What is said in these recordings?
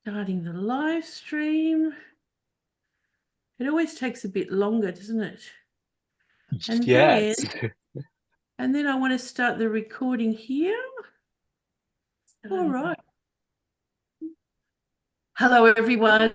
Starting the live stream. It always takes a bit longer, doesn't it? And Yes. then I want to start the recording here. All right. Hello, everyone.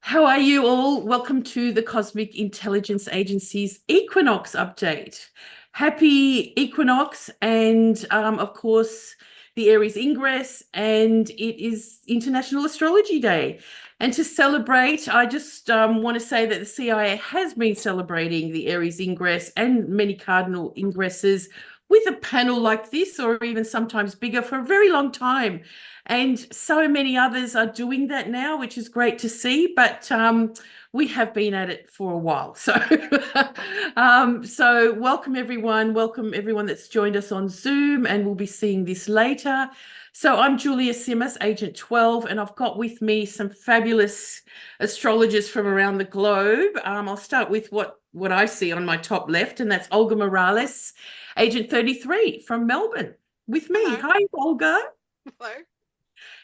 How are you all? Welcome to the Cosmic Intelligence Agency's Equinox update. Happy Equinox and, of course, the Aries Ingress, and it is International Astrology Day. And to celebrate, I just want to say that the CIA has been celebrating the Aries Ingress and many cardinal ingresses with a panel like this, or even sometimes bigger, for a very long time. And so many others are doing that now, which is great to see. But we have been at it for a while. So, so welcome everyone. Welcome everyone that's joined us on Zoom, and we'll be seeing this later. So I'm Julija Simas, Agent 12, and I've got with me some fabulous astrologers from around the globe. I'll start with what I see on my top left, and that's Olga Morales, Agent 33 from Melbourne, with me. Hello. Hi, Olga. Hello.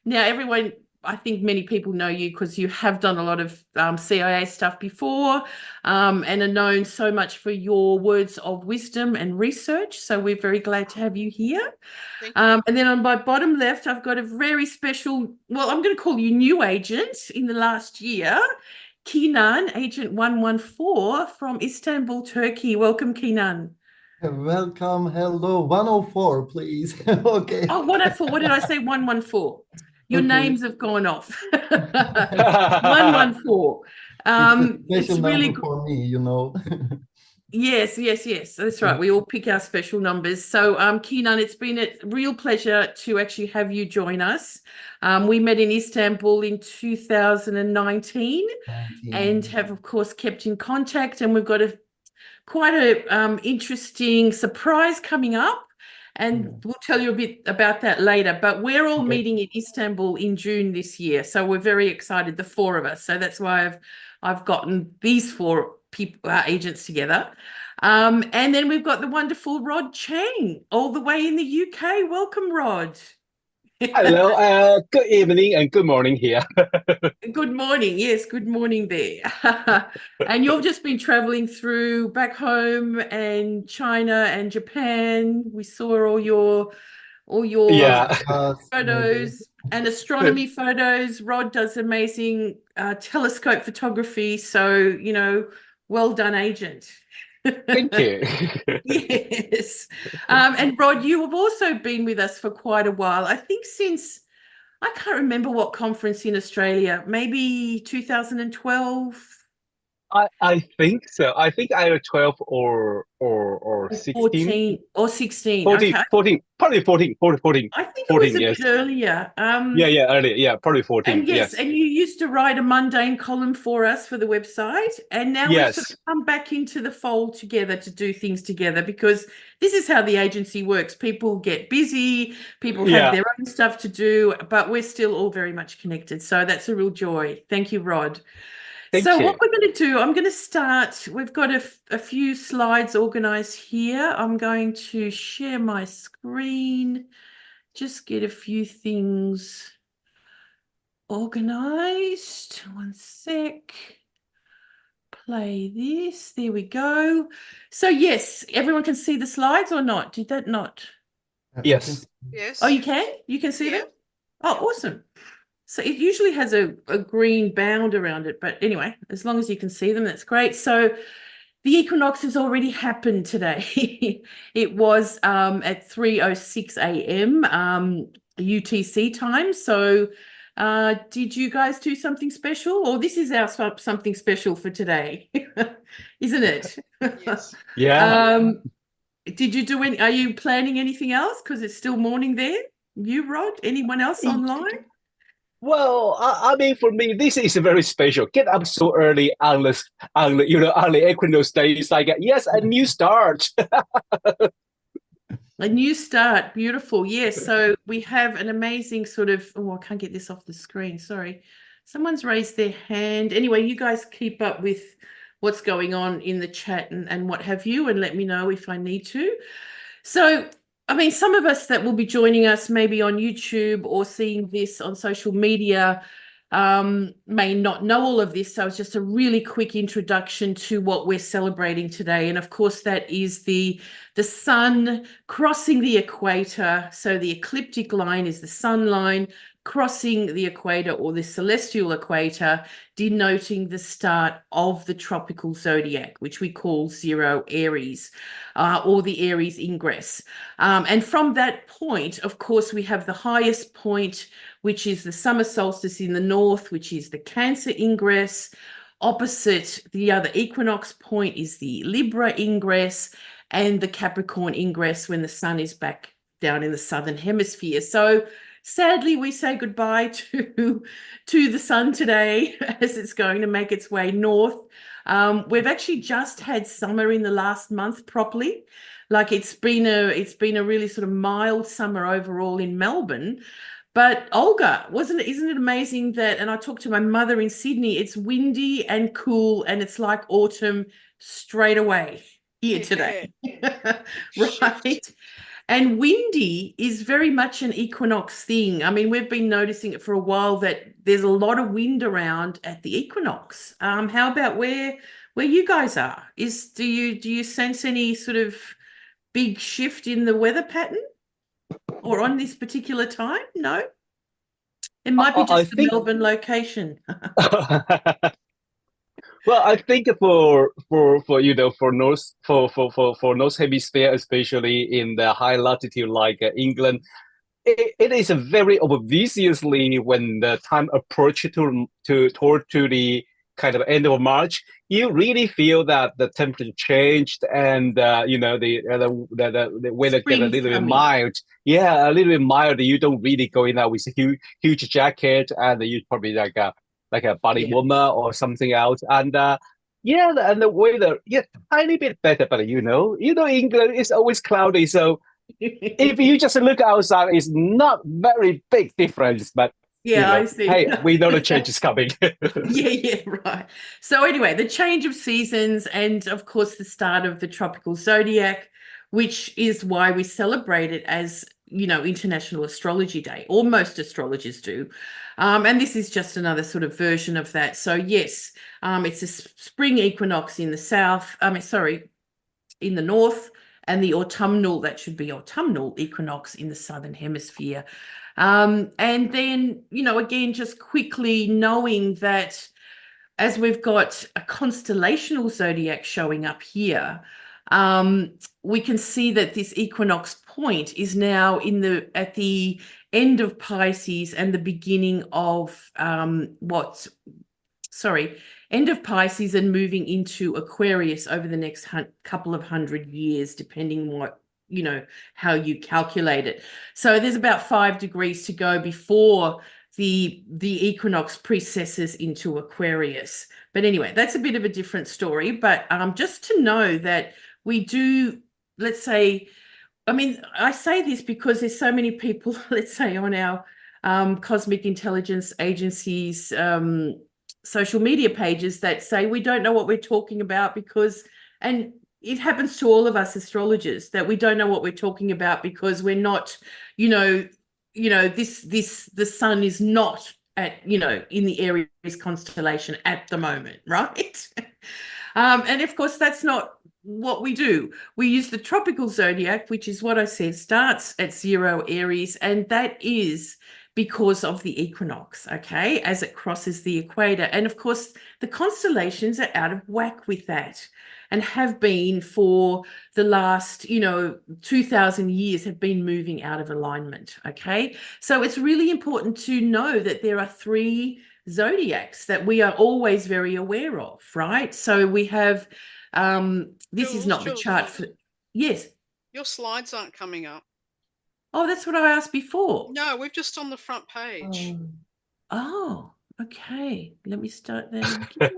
Now, everyone, I think many people know you because you have done a lot of CIA stuff before and are known so much for your words of wisdom and research. So we're very glad to have you here. Thank you. And then on my bottom left, I've got a very special, well, I'm going to call you new agent in the last year, Kenan, Agent 114 from Istanbul, Turkey. Welcome, Kenan. Welcome. Hello. 104, please. Okay. Oh, 104. What did I say? 114. Your Okay. names have gone off. 114. It's a special really number for me, you know. Yes. That's right. We all pick our special numbers. So, Kenan, it's been a real pleasure to actually have you join us. We met in Istanbul in 2019 and have, of course, kept in contact. And we've got quite a interesting surprise coming up. And we'll tell you a bit about that later. But we're all meeting in Istanbul in June this year. So we're very excited, the four of us. So that's why I've gotten these four people, agents together. And then we've got the wonderful Rod Chang, all the way in the UK. Welcome, Rod. Hello. Good evening and good morning here. Good morning. Yes, good morning there. And you've just been traveling through back home and China and Japan. We saw all your Yeah. photos and astronomy photos. Rod does amazing telescope photography. So, well done, agent. Thank you. Yes. And Rod, you have also been with us for quite a while. I think since, I can't remember what conference in Australia, maybe 2012. I think so. I think either 12 or 16. 14 or 16. 14, Okay. 14, probably 14, 14, I think it 14, was a yes. bit earlier. Yeah, earlier. Yeah, probably 14. And yes, and you used to write a mundane column for us for the website. And now we've sort of come back into the fold together to do things together, because this is how the agency works. People get busy, people have their own stuff to do, but we're still all very much connected. So that's a real joy. Thank you, Rod. So what we're going to do, I'm going to start. We've got a few slides organized here. I'm going to share my screen, just get a few things organized. One sec. Play this. There we go. So yes, everyone can see the slides or not? Did that not? Yes. Yes. Oh, you can? You can see them? Oh, awesome. So it usually has a green bound around it. But anyway, as long as you can see them, that's great. So the equinox has already happened today. It was at 3:06 a.m. UTC time. So did you guys do something special? Or this is our something special for today, isn't it? Yes. Yeah. Did you do any, are you planning anything else? Because it's still morning there. You, Rod? Anyone else online? Well, I mean, for me, this is very special. Get up so early on early Equinox day. It's like, yes, a new start. A new start. Beautiful. Yes. So we have an amazing sort of, oh, I can't get this off the screen. Sorry. Someone's raised their hand. Anyway, you guys keep up with what's going on in the chat and what have you, and let me know if I need to. So I mean, some of us that will be joining us maybe on YouTube or seeing this on social media may not know all of this. So it's just a really quick introduction to what we're celebrating today. And of course, that is the sun crossing the equator. So the ecliptic line is the sun line crossing the equator, or the celestial equator, denoting the start of the tropical zodiac, which we call 0 Aries, or the Aries Ingress. And from that point, of course, we have the highest point, which is the summer solstice in the north, which is the Cancer Ingress. Opposite the other equinox point is the Libra Ingress, and the Capricorn Ingress when the sun is back down in the southern hemisphere. So sadly, we say goodbye to the sun today as it's going to make its way north. We've actually just had summer in the last month properly. Like it's been a really sort of mild summer overall in Melbourne. But Olga, isn't it amazing that, and I talked to my mother in Sydney, it's windy and cool and it's like autumn straight away here today. Right? And windy is very much an equinox thing. I mean, we've been noticing it for a while that there's a lot of wind around at the equinox. How about where you guys are? Do you sense any sort of big shift in the weather pattern or on this particular time? No? It might be just the Melbourne location. Well, I think for north hemisphere, especially in the high latitude like England, it is a very obviously when the time approach toward the kind of end of March, you really feel that the temperature changed and the weather get a little bit mild. Yeah, a little bit mild. You don't really go in there with a huge jacket, and you probably like a body warmer or something else. And and the weather, tiny bit better, but England is always cloudy. So if you just look outside, it's not very big difference, but I see. Hey, we know the change is coming. Right. So anyway, the change of seasons and of course the start of the tropical zodiac, which is why we celebrate it as, International Astrology Day, or most astrologers do. And this is just another sort of version of that. So yes, it's a spring equinox in the south, in the north, and the autumnal equinox in the southern hemisphere. And then, again, just quickly knowing that as we've got a constellational zodiac showing up here, we can see that this equinox point is now at the end of Pisces and the beginning of end of Pisces and moving into Aquarius over the next couple of hundred years, depending how you calculate it. So there's about 5 degrees to go before the equinox precesses into Aquarius. But anyway, that's a bit of a different story. But just to know that we do, let's say, I say this because there's so many people, let's say, on our Cosmic Intelligence Agency's social media pages that say we don't know what we're talking about and it happens to all of us astrologers that we don't know what we're talking about because we're not, the sun is not in the Aries constellation at the moment, right? And of course, that's not what we do. We use the tropical zodiac, which is what I said, starts at 0 Aries, and that is because of the equinox, okay, as it crosses the equator. And of course, the constellations are out of whack with that and have been for the last, 2,000 years, have been moving out of alignment, okay? So it's really important to know that there are 3 zodiacs that we are always very aware of, right? So we have, this is not the chart for, yes. Your slides aren't coming up. Oh, that's what I asked before. No, we're just on the front page. Oh, okay. Let me start then. We're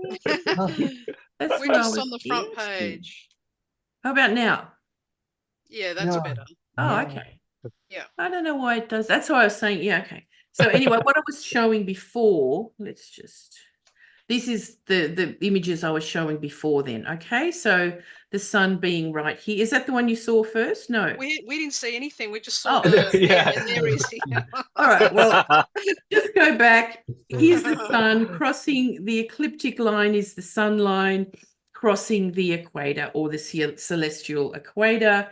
just on the front page. How about now? Yeah, that's better. Oh, okay. Yeah. I don't know why it does. That's why I was saying, yeah, okay. So anyway, what I was showing before, let's just this is the images I was showing before then. Okay, so the sun being right here. Is that the one you saw first? No. We didn't see anything. We just saw Yeah. Aries. All right, well, just go back. Here's the sun crossing the ecliptic line is the sun line crossing the equator or the celestial equator.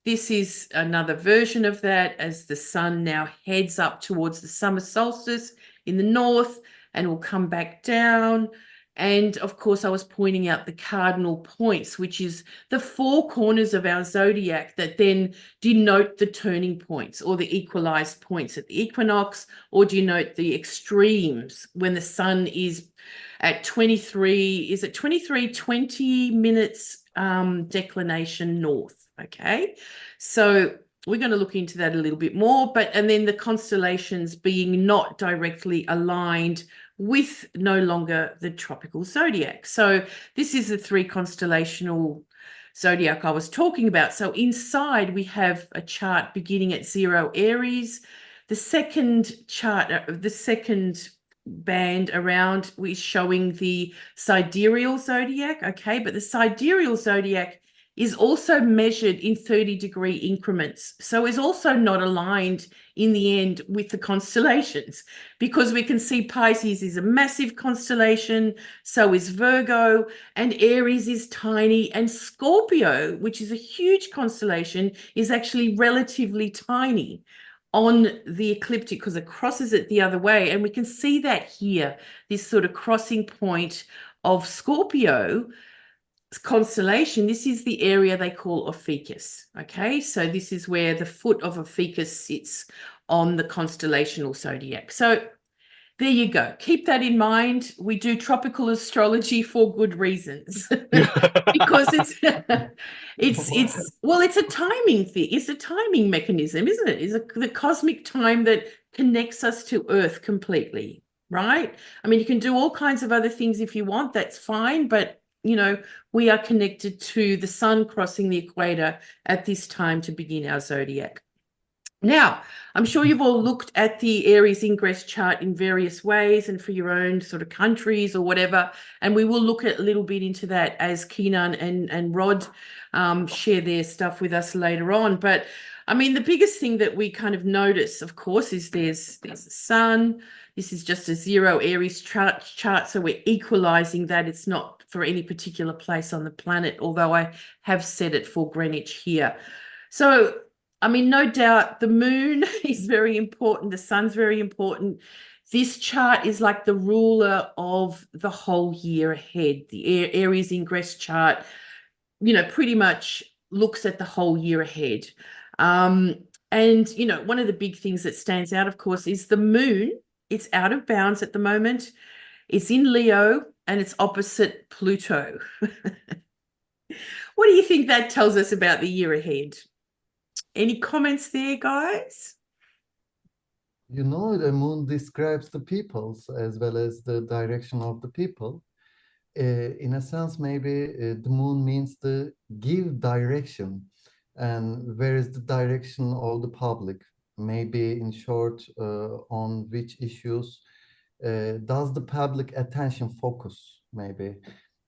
This is another version of that as the sun now heads up towards the summer solstice in the north and will come back down. And of course, I was pointing out the cardinal points, which is the four corners of our zodiac that then denote the turning points or the equalized points at the equinox, or denote the extremes when the sun is at 20 minutes declination north. Okay, so we're going to look into that a little bit more, and then the constellations being not directly aligned with no longer the tropical zodiac. So this is the three constellational zodiac I was talking about. So inside we have a chart beginning at 0 Aries. The second chart, the second band around is showing the sidereal zodiac. Okay, but the sidereal zodiac is also measured in 30-degree increments. So is also not aligned in the end with the constellations, because we can see Pisces is a massive constellation, so is Virgo, and Aries is tiny, and Scorpio, which is a huge constellation, is actually relatively tiny on the ecliptic because it crosses it the other way. And we can see that here, this sort of crossing point of Scorpio constellation. This is the area they call Ophiuchus. Okay, so this is where the foot of Ophiuchus sits on the constellational zodiac. So there you go. Keep that in mind. We do tropical astrology for good reasons because it's a timing thing. It's a timing mechanism, isn't it? It's the cosmic time that connects us to Earth completely, right? I mean, you can do all kinds of other things if you want. That's fine, but you know, we are connected to the sun crossing the equator at this time to begin our zodiac. Now, I'm sure you've all looked at the Aries Ingress chart in various ways and for your own sort of countries or whatever, and we will look a little bit into that as Kenan and Rod share their stuff with us later on. But I mean, the biggest thing that we kind of notice, of course, is there's the sun. This is just a 0 Aries chart, so we're equalizing that. It's not for any particular place on the planet, although I have set it for Greenwich here. So, I mean, no doubt the moon is very important. The sun's very important. This chart is like the ruler of the whole year ahead. The Aries Ingress chart, you know, pretty much looks at the whole year ahead. And, you know, one of the big things that stands out, of course, is the moon. It's out of bounds at the moment. It's in Leo and it's opposite Pluto. What do you think that tells us about the year ahead? Any comments there, guys? You know, the moon describes the peoples as well as the direction of the people. In a sense, maybe the moon means to give direction. And where is the direction of the public? Maybe in short, on which issues does the public attention focus? Maybe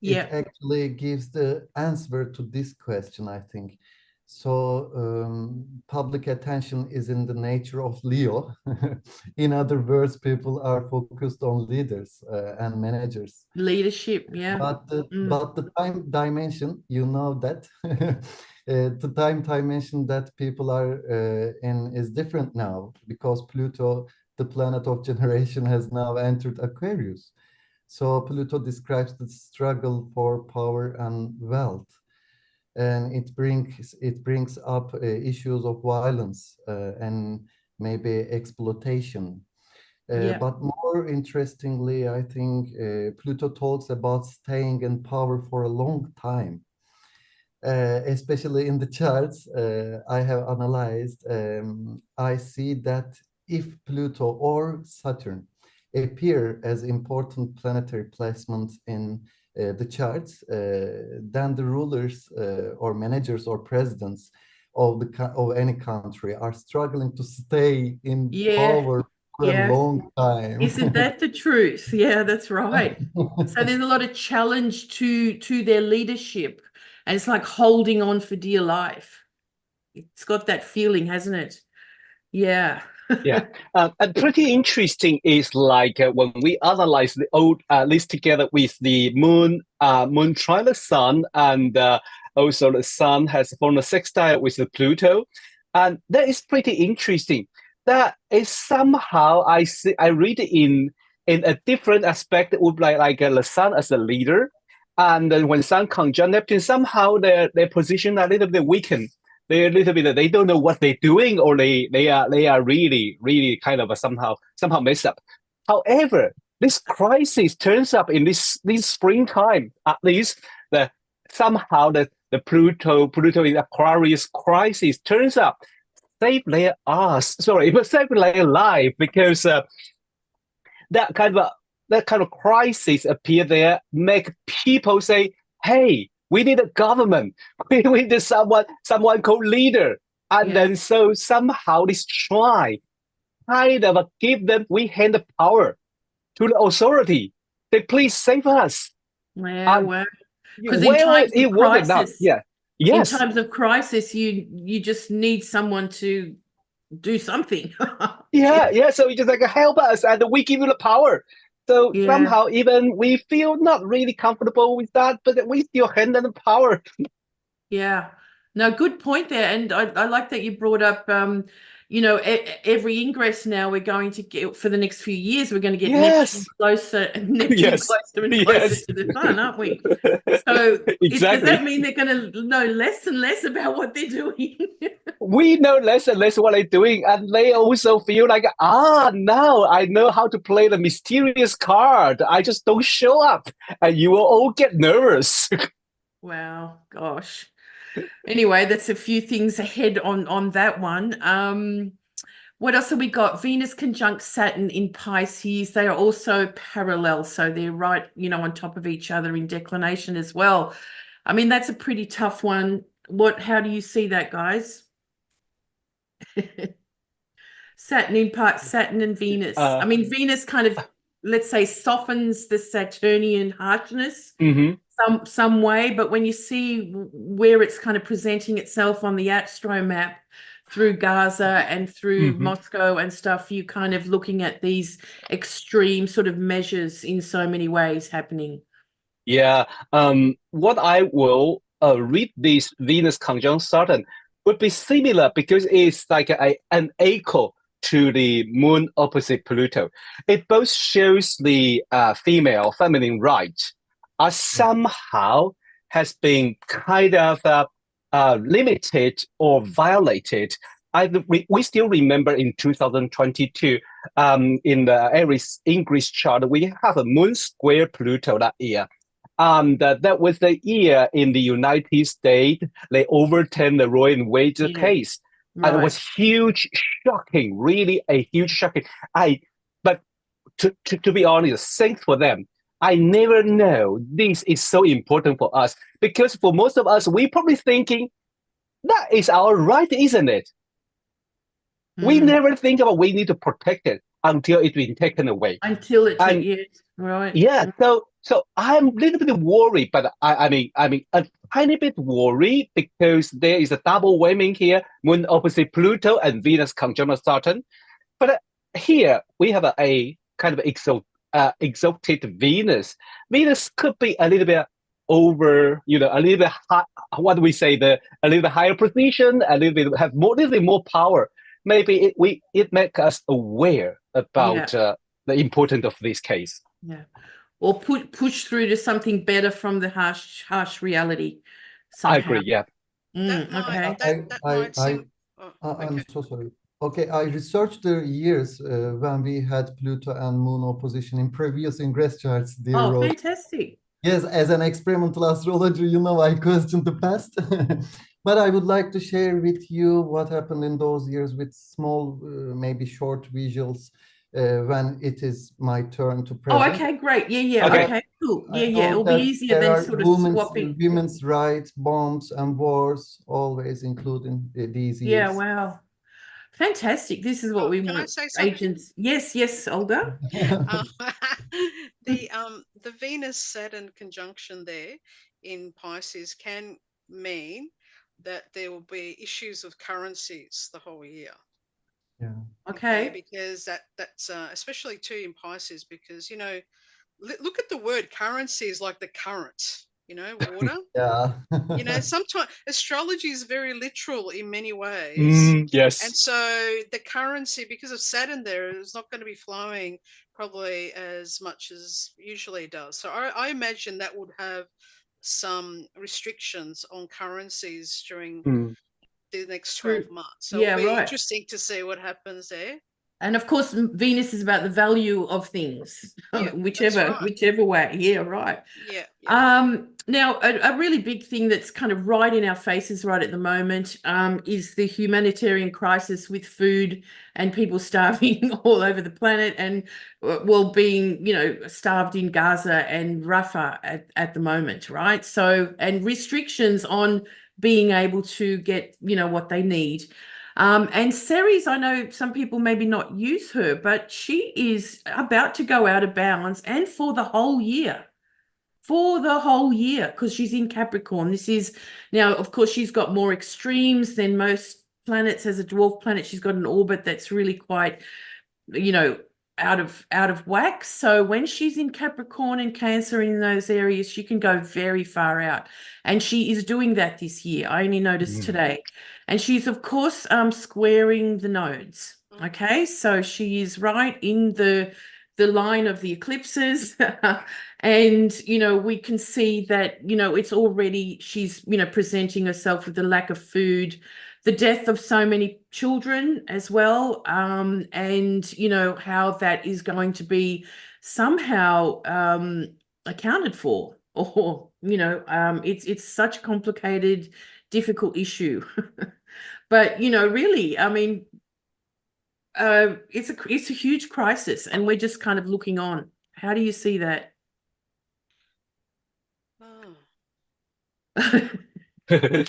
Yeah. it actually gives the answer to this question, I think. So public attention is in the nature of Leo. In other words, people are focused on leaders and managers. Leadership, yeah. But the time dimension, you know that the time dimension that people are in is different now, because Pluto, the planet of generation, has now entered Aquarius. So Pluto describes the struggle for power and wealth, and it brings up issues of violence and maybe exploitation. Yeah. But more interestingly, I think Pluto talks about staying in power for a long time. Especially in the charts I have analyzed, I see that if Pluto or Saturn appear as important planetary placements in the charts, then the rulers or managers or presidents of any country are struggling to stay in power for a Yes. long time. Isn't that the truth? Yeah, that's right. So there's a lot of challenge to their leadership, and it's like holding on for dear life. It's got that feeling, hasn't it? Yeah. Yeah, and pretty interesting is like when we analyze the old list together with the moon trine the sun, and also the sun has formed a sextile with the Pluto, and that is pretty interesting. That is somehow I read in a different aspect. It would be like the sun as a leader, and then when sun conjunct Neptune, somehow their position a little bit weakened. They're a little bit, they don't know what they're doing, or they are really kind of somehow messed up. However, this crisis turns up in this springtime. At least somehow the Pluto in Aquarius crisis turns up, save their ass. Sorry, but save their life, because that kind of crisis appear there, make people say, "Hey, we need a government. We need someone called leader." And then so somehow this try kind of give them, we hand the power to the authority. Say, please save us. Well, because in times of crisis, yes. In times of crisis, you just need someone to do something. So you just like, help us, and we give you the power. So somehow even we feel not really comfortable with that, but we still hand them the power. Yeah. No, good point there. And I like that you brought up, every ingress now we're going to get, for the next few years, we're going to get Neptune closer and closer and closer to the sun, aren't we? So does that mean they're going to know less and less about what they're doing? We know less and less what they're doing, and they also feel like, now I know how to play the mysterious card. I just don't show up, and you will all get nervous. Wow, gosh. Anyway, that's a few things ahead on that one. What else have we got? Venus conjunct Saturn in Pisces. They are also parallel, so they're right, on top of each other in declination as well. I mean, that's a pretty tough one. How do you see that, guys? Saturn and Venus. I mean, Venus kind of, let's say, softens the Saturnian harshness some way, but when you see where it's kind of presenting itself on the astro map through Gaza and through Moscow and stuff, you kind of looking at these extreme sort of measures in so many ways happening. Yeah. What I will read this Venus conjunct Saturn would be similar, because it's like an echo to the moon opposite Pluto. It both shows the feminine right somehow has been kind of limited or violated. We still remember in 2022, in the Aries Ingress chart, we have a moon square Pluto that year. That was the year in the United States they overturned the Roe and Wade case. Right. And it was huge, shocking, really a huge shocking. But to be honest, thanks for them. I never know this is so important for us, because for most of us, we probably thinking that is our right, isn't it? We never think about we need to protect it until it's been taken away. Until it's right. Yeah. So I'm a little bit worried, but I mean a tiny bit worried, because there is a double whammy here: moon opposite Pluto and Venus conjunct Saturn. But here we have a kind of exalted Venus. Venus could be a little bit over, a little bit high, what do we say, a little bit higher position, a little bit more power. Maybe it makes us aware about the importance of this case. Yeah. Or push through to something better from the harsh reality somehow. I agree, yeah. I'm so sorry. Okay, I researched the years when we had Pluto and Moon opposition in previous ingress charts. Fantastic. Yes, as an experimental astrologer, I questioned the past. But I would like to share with you what happened in those years with small, maybe short visuals when it is my turn to present. Oh, okay, great. Yeah. Okay, cool. Yeah. It'll be easier than sort of swapping. Women's rights, bombs, and wars, always including these years. Yeah, wow. Fantastic. This is what we Can I want. say something? Agents. Yes, Olga. Um, the Venus-Saturn conjunction there in Pisces can mean that there will be issues with currencies the whole year. Yeah. Okay. Because that's especially too in Pisces, because look at the word currency is like the current, water. Yeah. Sometimes astrology is very literal in many ways. And Yes. so the currency, because of Saturn there, is not going to be flowing probably as much as usually does. So I imagine that would have some restrictions on currencies during the next 12 months. So Yeah, it'll be right. interesting to see what happens there. And of course, Venus is about the value of things, Yeah, whichever way. Yeah, right. Yeah. Now, a really big thing that's kind of right in our faces right at the moment is the humanitarian crisis with food and people starving all over the planet, and being starved in Gaza and Rafah at the moment, right? So, and restrictions on being able to get what they need. And Ceres, I know some people maybe not use her, but she is about to go out of balance, and for the whole year, because she's in Capricorn. This is now, of course, she's got more extremes than most planets. As a dwarf planet, she's got an orbit that's really quite, out of whack. So when she's in Capricorn and Cancer in those areas, she can go very far out, and she is doing that this year. I only noticed today. And she's, of course, squaring the nodes. Okay, so she is right in the line of the eclipses. And, we can see that, it's already, she's, presenting herself with the lack of food, the death of so many children as well. And, how that is going to be somehow accounted for, or, it's such a complicated, difficult issue. But really, I mean, it's a huge crisis, and we're just kind of looking on. How do you see that? There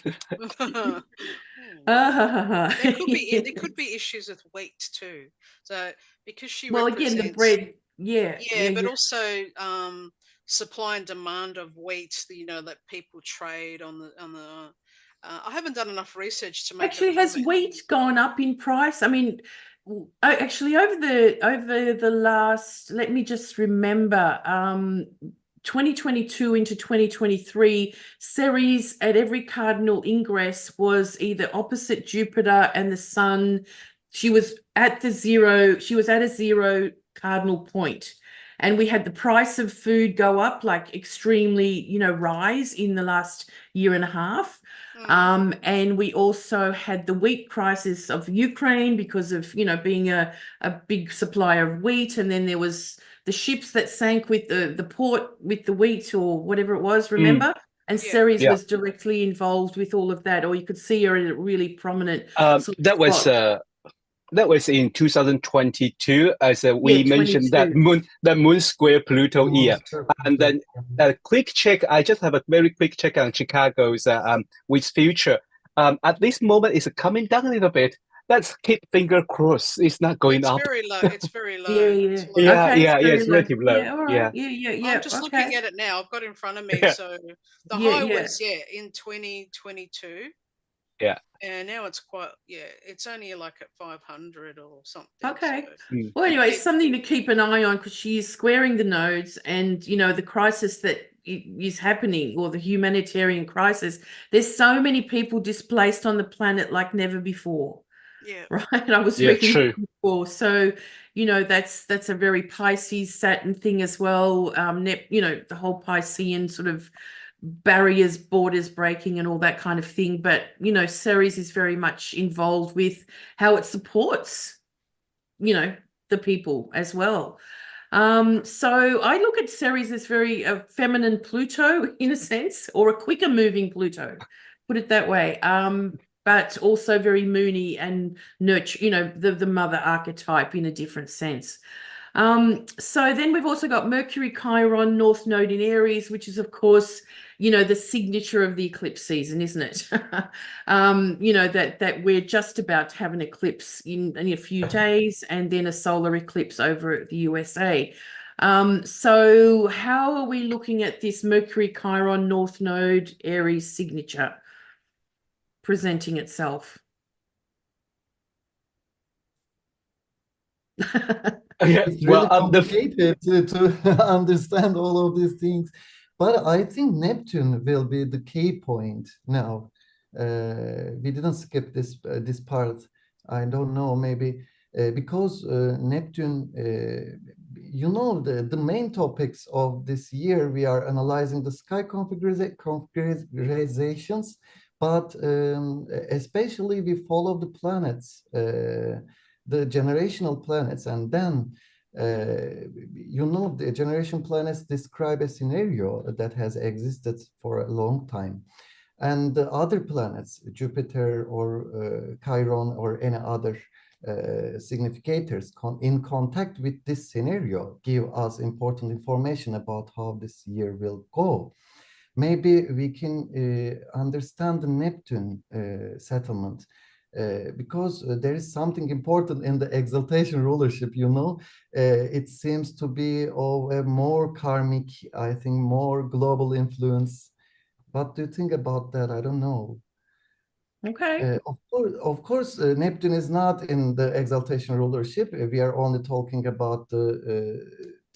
could be issues with wheat too. So because she again, the bread, but also supply and demand of wheat, that people trade on the I haven't done enough research to make actually, has wheat gone up in price? I mean, actually, over the last, let me just remember, 2022 into 2023, Ceres at every cardinal ingress was either opposite Jupiter and the Sun. She was at a zero cardinal point. And we had the price of food go up, like extremely, rise in the last year and a half. And we also had the wheat crisis of Ukraine because of, being a big supplier of wheat. And then there was the ships that sank with the port with the wheat or whatever it was, remember? And Ceres was directly involved with all of that, or you could see her in a really prominent that was in 2022, as we mentioned, that moon square Pluto year. And then a quick check, I just have a very quick check on Chicago's with future. At this moment, it's coming down a little bit. Let's keep finger crossed. It's not going up. It's very low. It's relatively low. I'm just looking at it now. I've got it in front of me. So the high was in 2022. Yeah. And now it's quite, it's only like at 500 or something. Okay. So. Well, anyway, it's something to keep an eye on, because she is squaring the nodes, and, the crisis that is happening, or the humanitarian crisis. There's so many people displaced on the planet like never before. Yeah. Right. I was reading before. So, that's a very Pisces Saturn thing as well. The whole Piscean sort of barriers, borders breaking and all that kind of thing. But, Ceres is very much involved with how it supports, the people as well. So I look at Ceres as very feminine Pluto in a sense, or a quicker moving Pluto, put it that way. But also very moony and nurture, the mother archetype in a different sense. So then we've also got Mercury Chiron North Node in Aries, which is, of course, you know, the signature of the eclipse season, isn't it? You know, that we're just about to have an eclipse in a few days, and then a solar eclipse over the USA. So how are we looking at this Mercury Chiron North Node Aries signature presenting itself? Yeah, It's well, really complicated to understand all of these things. But I think Neptune will be the key point now. We didn't skip this part. I don't know, maybe because Neptune, you know, the main topics of this year, we are analyzing the sky configurations, but especially we follow the planets, the generational planets, and then you know, the generation planets describe a scenario that has existed for a long time, and the other planets, Jupiter or Chiron or any other significators in contact with this scenario give us important information about how this year will go. Maybe we can understand the Neptune settlement because there is something important in the exaltation rulership, you know. It seems to be of a more karmic, I think, more global influence. What do you think about that? I don't know. Okay. Of course, Neptune is not in the exaltation rulership. We are only talking about the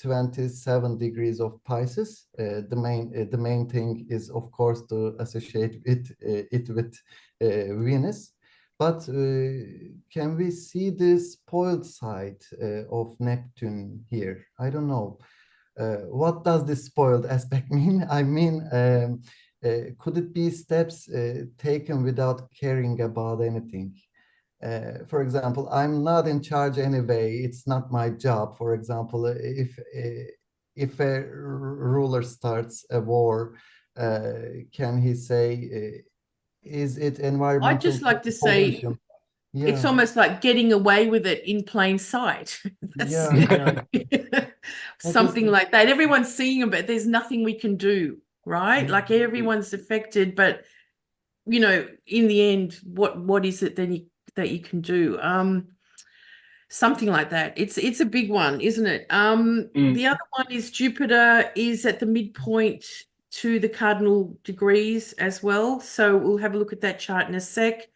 27 degrees of Pisces. The main thing is, of course, to associate it with Venus. But can we see the spoiled side of Neptune here? I don't know. What does this spoiled aspect mean? I mean, could it be steps taken without caring about anything? For example, I'm not in charge anyway. It's not my job. For example, if a ruler starts a war, can he say, is it environmental I'd just like to say pollution? it's Yeah, almost like getting away with it in plain sight. That's yeah. something like that. Everyone's seeing it, but there's nothing we can do, right? Yeah. Like everyone's affected, but you know, in the end, what is it then that you can do? Something like that. It's a big one, isn't it? The other one is Jupiter is at the midpoint to the cardinal degrees as well. So we'll have a look at that chart in a sec.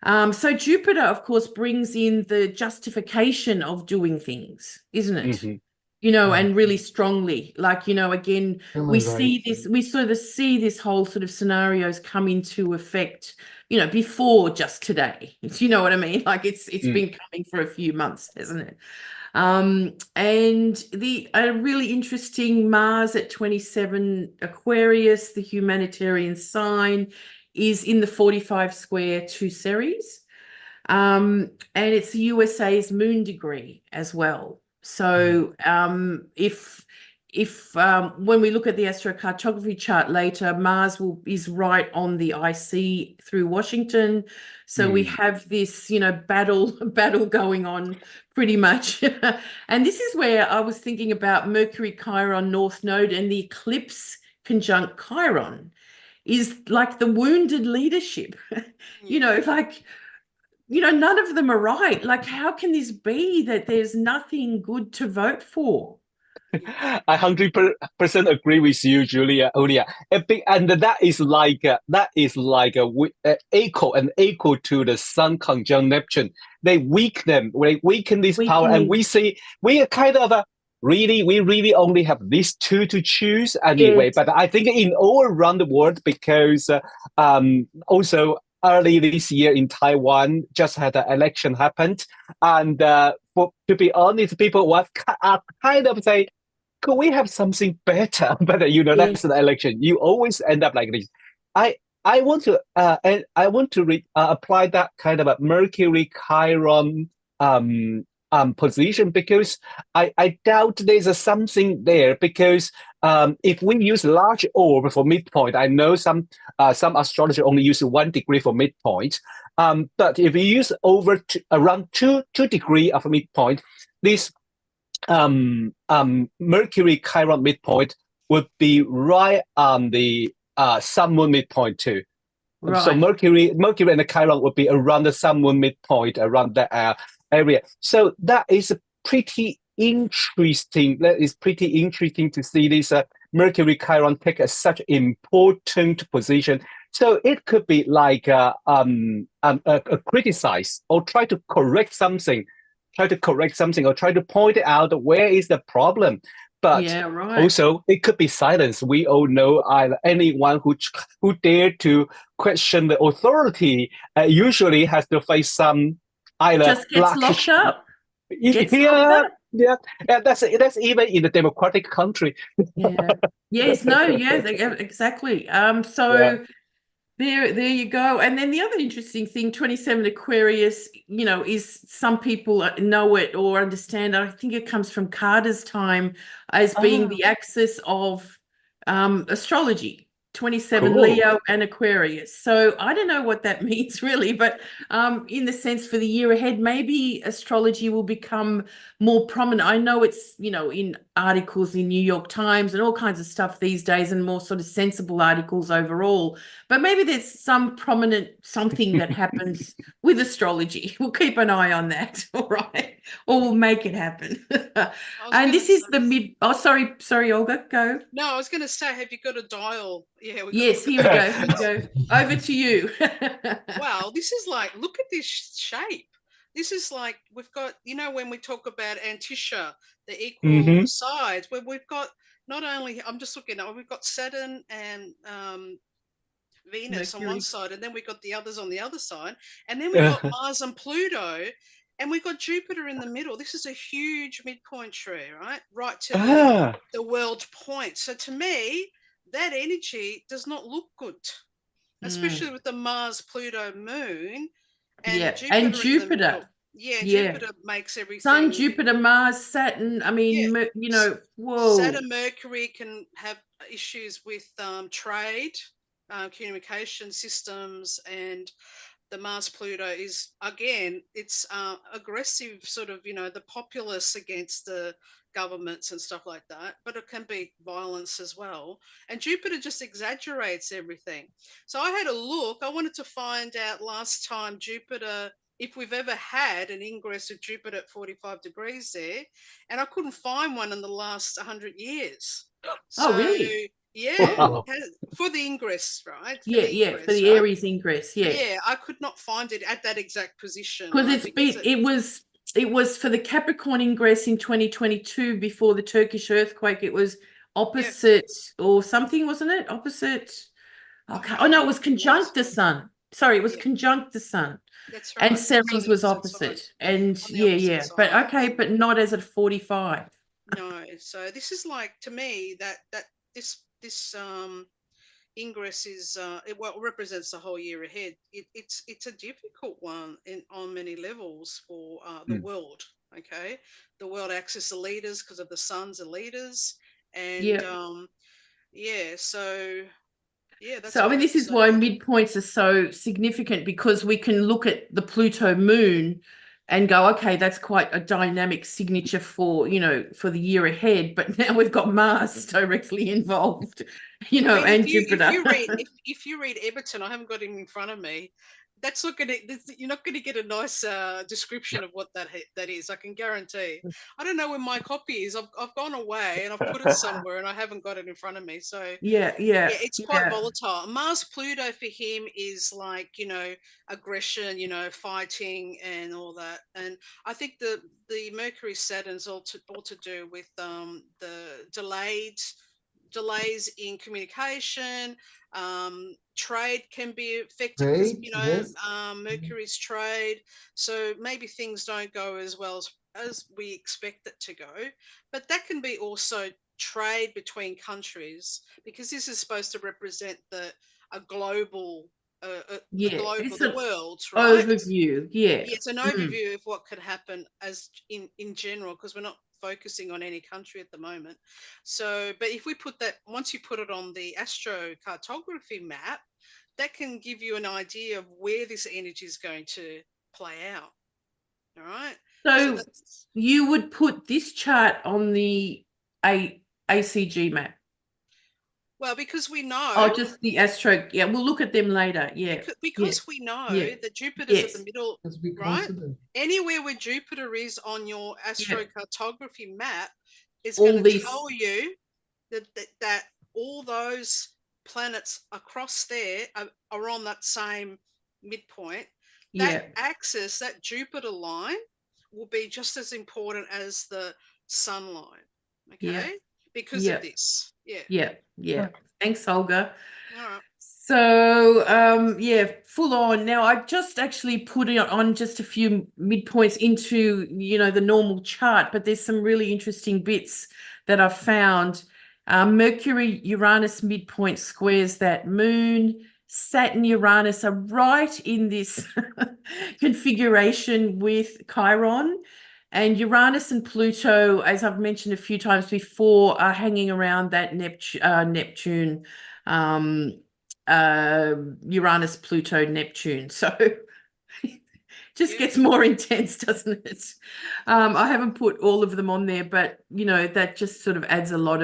So Jupiter, of course, brings in the justification of doing things, isn't it? You know, and really strongly, like, you know, again, we Human see rights. this, we sort of see this whole sort of scenarios come into effect, you know, before just today. You know what I mean? Like it's been coming for a few months, hasn't it? And a really interesting Mars at 27 Aquarius, the humanitarian sign, is in the 45 square to Ceres. And it's the USA's moon degree as well. So if when we look at the astrocartography chart later, Mars is right on the IC through Washington. So we have this, you know, battle going on pretty much. And this is where I was thinking about Mercury Chiron North Node and the eclipse conjunct Chiron is like the wounded leadership. You know, like, you know, none of them are right. Like, how can this be that there's nothing good to vote for? I 100% agree with you, Julia. And that is like equal to the Sun conjunct Neptune. They weaken this power, and we see we are kind of we really only have these two to choose anyway. Yes. But I think in all around the world, because also early this year in Taiwan, just had an election happened, and to be honest, people are kind of say, could we have something better? But you know, that's the election. You always end up like this. I want to apply that kind of a Mercury Chiron position, because I doubt there's something there, because if we use large orb for midpoint, I know some astrologer only use 1 degree for midpoint. But if you use around 2 degree of midpoint, this Mercury Chiron midpoint would be right on the sun moon midpoint too. So Right. Mercury and the Chiron would be around the sun moon midpoint, around that area. So that is pretty interesting. That is pretty interesting to see this Mercury Chiron take such important position. So it could be like criticize or try to correct something, or try to point out where is the problem. But Yeah, right. also, it could be silence. We all know anyone who dare to question the authority usually has to face some either Just gets locked up. Gets locked yeah, up. yeah. That's even in a democratic country. Yeah. Yes, no, yeah, exactly. So Yeah. there you go. And then the other interesting thing, 27 Aquarius, you know, is some people know it or understand. I think it comes from Carter's time as being the axis of astrology. 27 Cool. Leo and Aquarius. So I don't know what that means really, but in the sense for the year ahead, maybe astrology will become more prominent. I know it's, you know, in articles in New York Times and all kinds of stuff these days, and more sort of sensible articles overall. But maybe there's some prominent something that happens with astrology. We'll keep an eye on that, all right? Or we'll make it happen. And this is the mid. Oh, sorry, Olga, go. No, I was going to say, have you got a dial? Yeah. Yes, here we go. Here we go. Over to you. Wow, this is like, look at this shape. This is like, we've got, you know, when we talk about Antisha, the equal sides, where we've got not only, I'm just looking at, we've got Saturn and Venus on one side, and then we've got the others on the other side, and then we've got Mars and Pluto, and we've got Jupiter in the middle. This is a huge midpoint tree, right to the world point. So to me, that energy does not look good, especially with the Mars Pluto moon and Jupiter in the middle. Yeah, Jupiter makes everything. Sun, Jupiter, Mars, Saturn. I mean, you know, whoa. Saturn, Mercury can have issues with trade, communication systems, and the Mars Pluto is, again, it's aggressive, sort of, you know, the populace against the governments and stuff like that, but it can be violence as well. And Jupiter just exaggerates everything. So I had a look. I wanted to find out last time Jupiter, if we've ever had an ingress of Jupiter at 45 degrees there, and I couldn't find one in the last 100 years. So, really? Yeah, wow. for the ingress, right? For the Aries Ingress, Yeah, I could not find it at that exact position. Because it was for the Capricorn Ingress in 2022 before the Turkish earthquake. It was opposite or something, wasn't it? Opposite. Okay. Oh no, it was conjunct the Sun. Sorry, it was conjunct the Sun. That's right. And Ceres was opposite. And but okay, but not as at 45. No, so this is like, to me, that this ingress is it represents the whole year ahead. It's a difficult one on many levels for the world. Okay, the world axis of leaders because of the Sun's are leaders, and that's. So I mean, this is why midpoints are so significant, because we can look at the Pluto moon and go, okay, that's quite a dynamic signature for, you know, for the year ahead. But now we've got Mars directly involved, you know, and Jupiter. If you read Eberton, I haven't got him in front of me. That's not going to. You're not going to get a nice description of what that is. I can guarantee. I don't know where my copy is. I've gone away and I've put it somewhere and I haven't got it in front of me. So it's quite volatile. Mars Pluto for him is like, you know, aggression, you know, fighting and all that. And I think the Mercury Saturn's all to do with the delays in communication. Trade can be affected because, you know, Mercury's trade. So maybe things don't go as well as we expect it to go. But that can be also trade between countries, because this is supposed to represent a global the world, right? Overview, it's an overview of what could happen as in general, because we're not focusing on any country at the moment. So, but if we put that, once you put it on the astrocartography map, that can give you an idea of where this energy is going to play out. All right. So you would put this chart on the ACG map. Well, because we know. Oh, just the astro. Yeah, we'll look at them later. Yeah. Because we know Yeah. that Jupiter's at the Yes. middle, As we right? consider. Anywhere where Jupiter is on your astrocartography map is All going to these- tell you that all those planets across there are on that same midpoint. That axis, that Jupiter line, will be just as important as the sun line. Okay, because of this. Yeah. Thanks, Olga. All right. So full on. Now I've just actually put it on just a few midpoints into, the normal chart, but there's some really interesting bits that I've found. Mercury Uranus midpoint squares that moon. Saturn Uranus are right in this configuration with Chiron. And Uranus and Pluto, as I've mentioned a few times before, are hanging around that Neptune, Uranus, Pluto, Neptune. So just gets more intense, doesn't it? I haven't put all of them on there, but that just sort of adds a lot.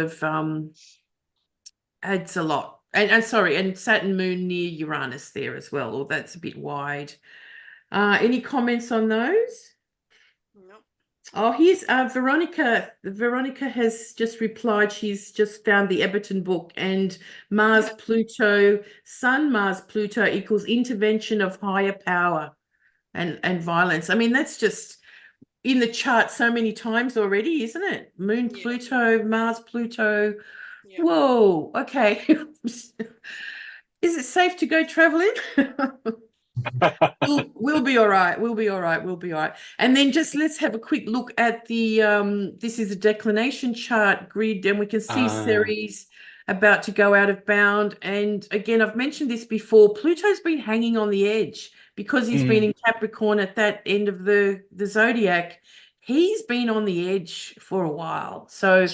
And Saturn moon near Uranus there as well, or that's a bit wide. Any comments on those? No. Oh, here's Veronica. Veronica has just replied. She's just found the Eberton book, and Mars, Pluto, Sun, Mars, Pluto equals intervention of higher power and violence. I mean, that's just in the chart so many times already, isn't it? Moon, Pluto, Mars, Pluto. Yeah. Whoa, okay. Is it safe to go traveling? We'll be all right. We'll be all right. We'll be all right. And then just let's have a quick look at the this is a declination chart grid, and we can see Ceres about to go out of bound. And again, I've mentioned this before, Pluto's been hanging on the edge because he's been in Capricorn at that end of the zodiac. He's been on the edge for a while. So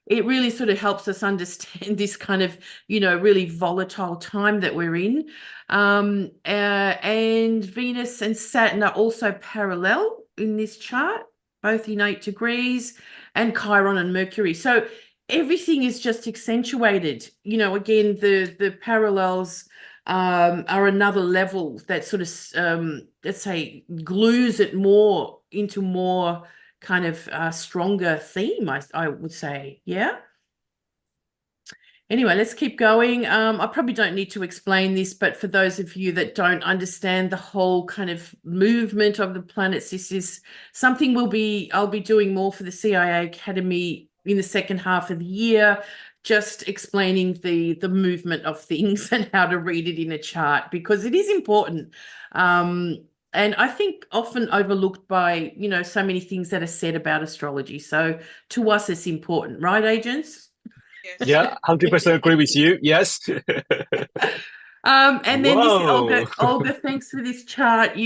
it really sort of helps us understand this kind of, really volatile time that we're in. And Venus and Saturn are also parallel in this chart, both in 8 degrees, and Chiron and Mercury. So everything is just accentuated. Again, the parallels are another level that sort of, let's say, glues it more into more kind of stronger theme, I would say. Yeah. Anyway, let's keep going. I probably don't need to explain this, but for those of you that don't understand the whole kind of movement of the planets, this is something I'll be doing more for the CIA Academy in the second half of the year, just explaining the movement of things and how to read it in a chart, because it is important. And I think often overlooked by, so many things that are said about astrology. So to us, it's important, right, agents? Yes. Yeah, 100% agree with you. Yes. And then this Olga, thanks for this chart.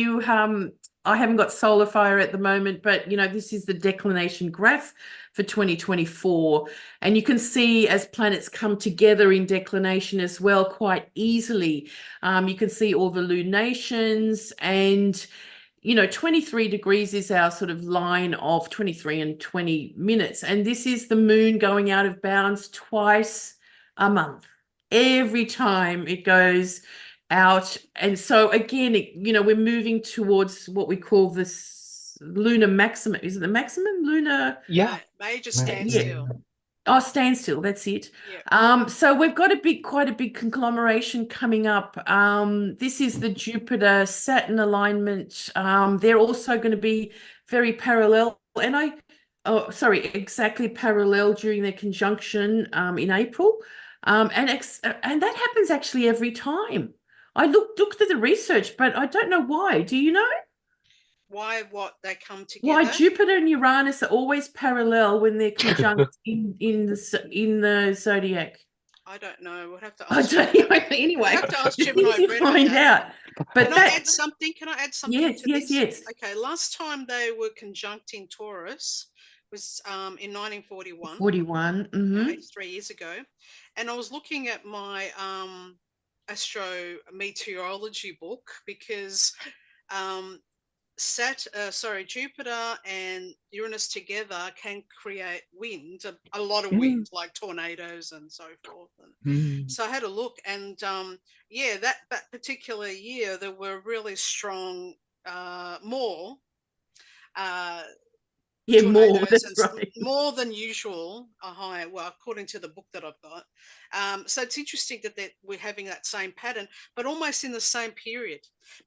I haven't got solar fire at the moment, but this is the declination graph for 2024. And you can see as planets come together in declination as well quite easily. You can see all the lunations, and 23 degrees is our sort of line of 23 and 20 minutes. And this is the moon going out of bounds twice a month. Every time it goes out. And so again, we're moving towards what we call this lunar maximum. Is it the maximum lunar? Yeah. Major standstill. Oh, standstill, that's it. Yeah. So we've got quite a big conglomeration coming up. This is the Jupiter-Saturn alignment. They're also going to be very parallel, and exactly parallel during their conjunction in April. And that happens actually every time. I looked at the research, but I don't know why. Do you know? Why they come together? Why Jupiter and Uranus are always parallel when they're conjunct in the zodiac? I don't know. We'll have to ask. Anyway, we'll have to ask Gemini. You find out. But Can I add something? Yes, to this? Yes. Okay. Last time they were conjuncting Taurus was in 1941. 41. Mm-hmm. 3 years ago, and I was looking at my astro meteorology book because Jupiter and Uranus together can create wind, a lot of wind, like tornadoes and so forth. And so I had a look, and that particular year there were really strong, more Yeah, more, tornadoes, that's and right. more than usual, well, according to the book that I've got. So it's interesting that we're having that same pattern, but almost in the same period.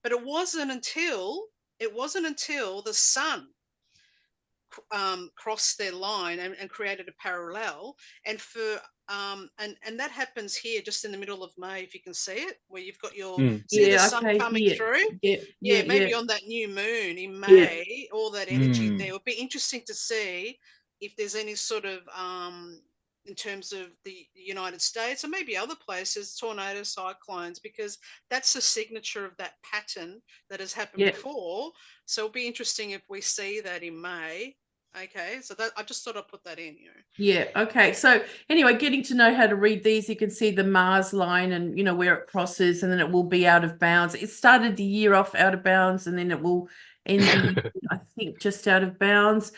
But it wasn't until the sun crossed their line and created a parallel, and and that happens here just in the middle of May, if you can see it, where you've got your see the sun coming here. through. Yeah, Maybe on that new moon in May, all that energy there. It would be interesting to see if there's any sort of in terms of the United States or maybe other places, tornado cyclones, because that's a signature of that pattern that has happened before. So it'll be interesting if we see that in May. Okay, so that I just thought I'd put that in, you know. Yeah, okay. So anyway, getting to know how to read these, you can see the Mars line and, you know, where it crosses, and then it will be out of bounds. It started the year off out of bounds, and then it will end the year, I think, just out of bounds.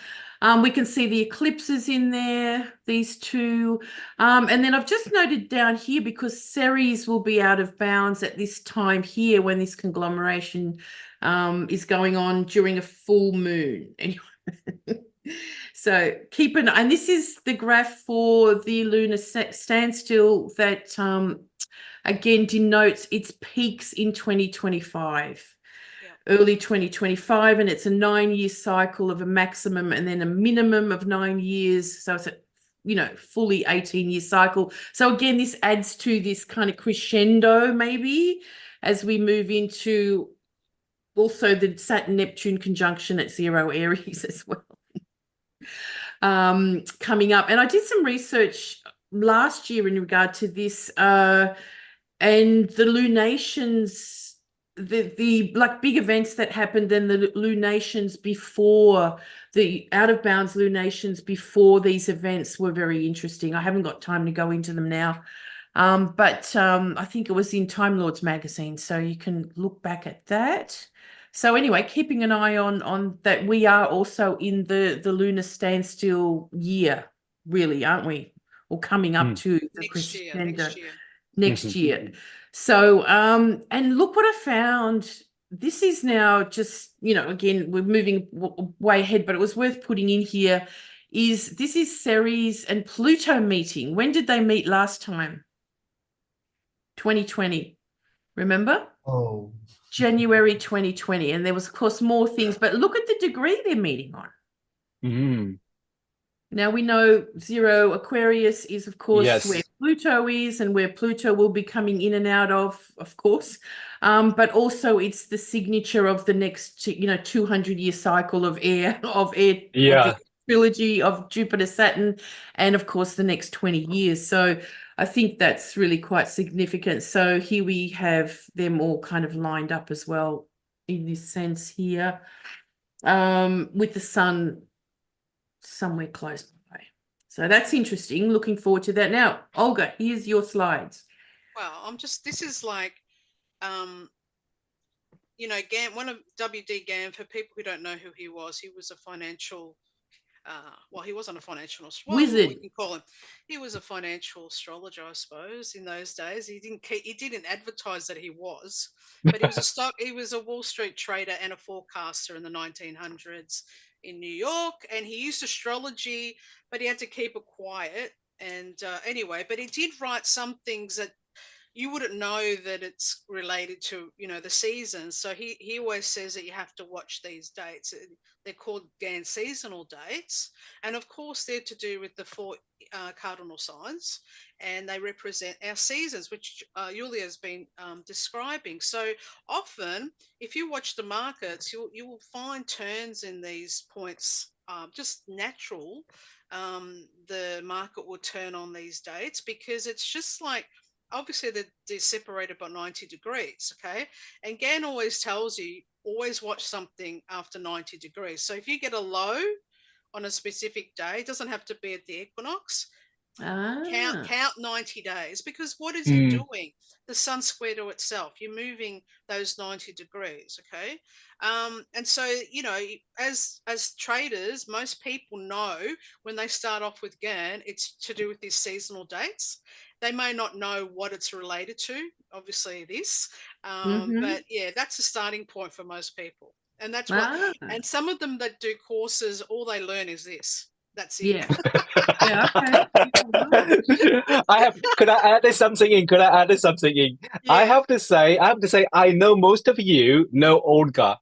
We can see the eclipses in there, these two. And then I've just noted down here, because Ceres will be out of bounds at this time here when this conglomeration is going on during a full moon. Anyway. So keep an eye, and this is the graph for the lunar standstill that again denotes its peaks in 2025, early 2025, and it's a 9-year cycle of a maximum and then a minimum of 9 years. So it's a, you know, fully 18-year cycle. So again, this adds to this kind of crescendo maybe as we move into also the Saturn-Neptune conjunction at 0 Aries as well. Coming up, and I did some research last year in regard to this, and the lunations, the like big events that happened, and the lunations before, the out of bounds lunations before these events were very interesting. I haven't got time to go into them now, but I think it was in Time Lords magazine, so you can look back at that. So anyway, keeping an eye on that, we are also in the lunar standstill year, really, aren't we? Or coming up to the crescendo next year. So and look what I found. This is now just, you know, again, we're moving way ahead, but it was worth putting in here. This is Ceres and Pluto meeting. When did they meet last time? 2020. Remember? Oh. January 2020, and there was, of course, more things, but look at the degree they're meeting on. Now we know 0 Aquarius is, of course, where Pluto is, and where Pluto will be coming in and out of course, but also it's the signature of the next, you know, 200-year cycle of air, of the trilogy of Jupiter, Saturn, and of course the next 20 years. So I think that's really quite significant. So here we have them all kind of lined up as well in this sense here, with the sun somewhere close by. So that's interesting. Looking forward to that. Now, Olga, here's your slides. Wow, this is like, you know, one of W.D. Gann, for people who don't know who he was a financial, well, he wasn't a financial wizard. We can call him. He was a financial astrologer, I suppose, in those days. He didn't advertise that he was, but he was a Wall Street trader and a forecaster in the 1900s in New York, and he used astrology, but he had to keep it quiet. And anyway, but he did write some things that you wouldn't know that it's related to, you know, the seasons. So he always says that you have to watch these dates. They're called Gann seasonal dates, and of course they're to do with the 4 cardinal signs, and they represent our seasons, which Julia has been describing. So often, if you watch the markets, you will find turns in these points, just natural. The market will turn on these dates because it's just like, obviously they're separated by 90 degrees, okay? And Gann always tells you, always watch something after 90 degrees. So if you get a low on a specific day, it doesn't have to be at the equinox, Count 90 days, because what is it doing? The sun square to itself. You're moving those 90 degrees, okay? And so, as traders, most people know when they start off with Gan, it's to do with these seasonal dates. They may not know what it's related to, obviously this, but yeah, that's a starting point for most people. And that's what, and some of them that do courses, all they learn is this. That's it. Yeah. Yeah, okay. Could I add something in? Yeah. I have to say, I know most of you know Olga,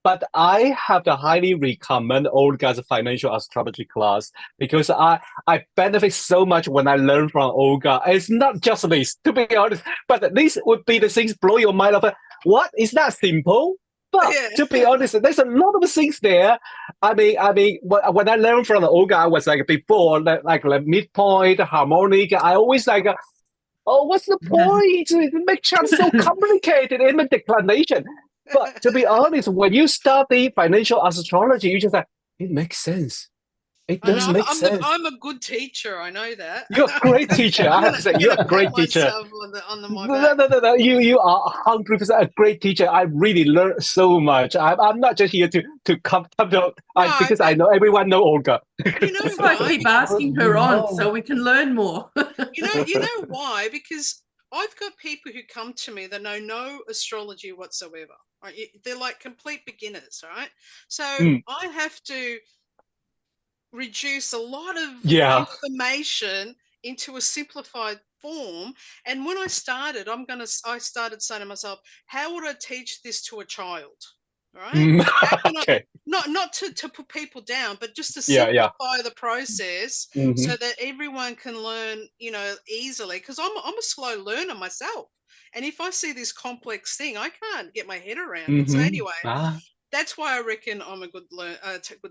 but I have to highly recommend Olga's financial astrology class, because I benefit so much when I learn from Olga. It's not just this, to be honest, but these would be the things blow your mind of what is that simple? But to be honest, there's a lot of things there. I mean, when I learned from Olga, I was like before, like midpoint, harmonic. I always like, oh, what's the point? It makes chart so complicated in the declination. But to be honest, when you study financial astrology, you just like, it makes sense. It does make sense. I'm a good teacher. I know that. You're a great teacher. I have to say, you're a great teacher. No. You are 100% a great teacher. I really learned so much. I'm not just here to come because I know everyone know Olga. That's why I keep asking her on so we can learn more. You know why? Because I've got people who come to me that know no astrology whatsoever. Right? They're like complete beginners, right? So I have to reduce a lot of information into a simplified form. And when I started, I started saying to myself, how would I teach this to a child? Right? Okay. Not to put people down, but just to simplify the process so that everyone can learn, easily. Because I'm a slow learner myself. And if I see this complex thing, I can't get my head around it. So anyway, that's why I reckon I'm a good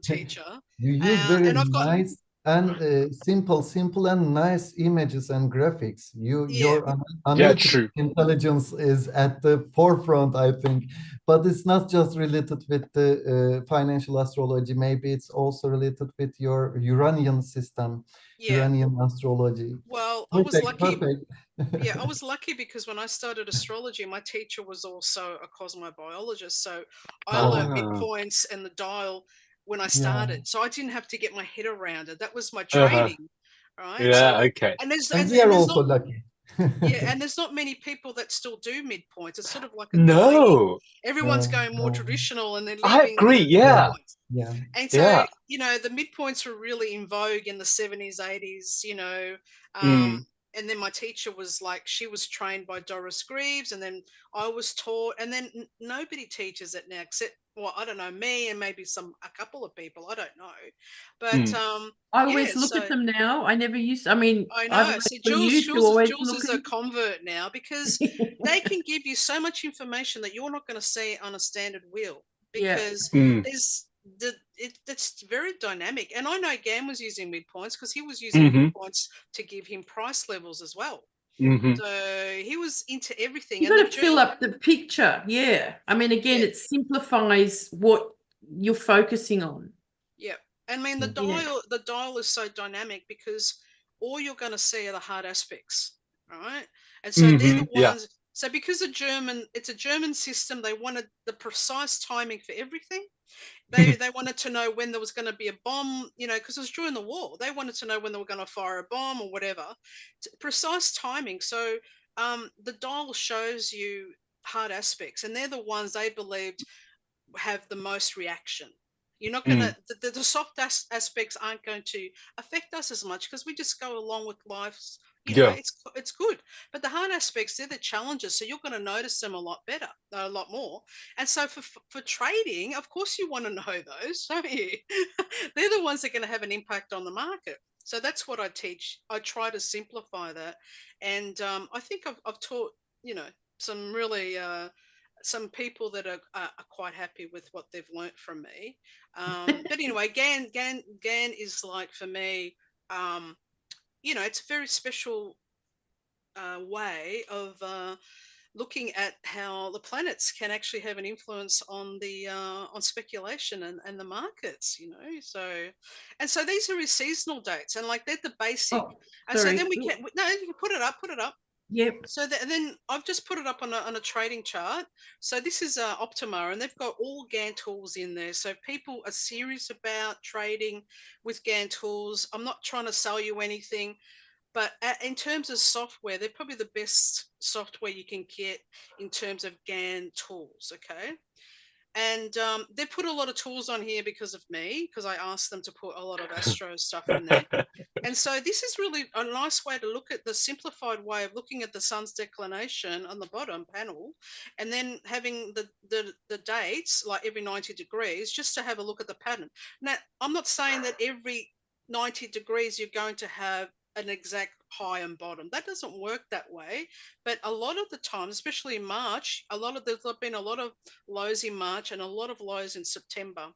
teacher. You use very nice and simple and nice images and graphics. Your analytical intelligence is at the forefront, I think. But it's not just related with the financial astrology. Maybe it's also related with your Uranian system, Uranian astrology. Well, I was lucky. I was lucky because when I started astrology, my teacher was also a cosmobiologist. So I learned midpoints and the dial when I started. So I didn't have to get my head around it. That was my training. Right? Yeah, okay. And we are also lucky. And there's not many people that still do midpoints. It's sort of like a dying. Everyone's going more traditional, and they're leaving. I agree. Midpoints. And so the midpoints were really in vogue in the 70s, 80s. And then my teacher was like, she was trained by Doris Greaves, and then I was taught, and then nobody teaches it now except, I don't know, me and maybe a couple of people. I don't know, but I always look at them now. I never used. I mean, I know. See, Jules is a convert now because they can give you so much information that you're not going to see on a standard wheel because it's very dynamic. And I know Gan was using midpoints because he was using midpoints to give him price levels as well. So he was into everything. You've got to fill up the picture. Yeah. I mean, again, it simplifies what you're focusing on. Yeah. I mean, the dial is so dynamic because all you're going to see are the hard aspects, right? And so they're the ones. So because it's a German system, they wanted the precise timing for everything. They wanted to know when there was going to be a bomb, because it was during the war. They wanted to know when they were going to fire a bomb or whatever. Precise timing. So the dial shows you hard aspects, and they're the ones they believed have the most reaction. You're not going to, the soft aspects aren't going to affect us as much because we just go along with life's, it's good. But the hard aspects, they're the challenges. So you're going to notice them a lot better, a lot more. And so for trading, of course you want to know those, don't you? They're the ones that are going to have an impact on the market. So that's what I teach. I try to simplify that. And I think I've taught, some really... some people that are quite happy with what they've learnt from me. But anyway, Gan is like, for me, it's a very special way of looking at how the planets can actually have an influence on the on speculation and the markets, you know. So these are his seasonal dates, and like they're the basic. Oh, And so sorry. then we can no, you can put it up. Yep. So then I've just put it up on a trading chart. So this is Optima, and they've got all Gann tools in there. So if people are serious about trading with Gann tools, I'm not trying to sell you anything, but in terms of software, they're probably the best software you can get in terms of Gann tools. Okay. And they put a lot of tools on here because of me, because I asked them to put a lot of astro stuff in there. And so this is really a nice way to look at the simplified way of looking at the sun's declination on the bottom panel, and then having the dates like every 90 degrees, just to have a look at the pattern. Now, I'm not saying that every 90 degrees you're going to have an exact high and bottom. That doesn't work that way. But a lot of the time, especially in March, there's been a lot of lows in March and a lot of lows in September.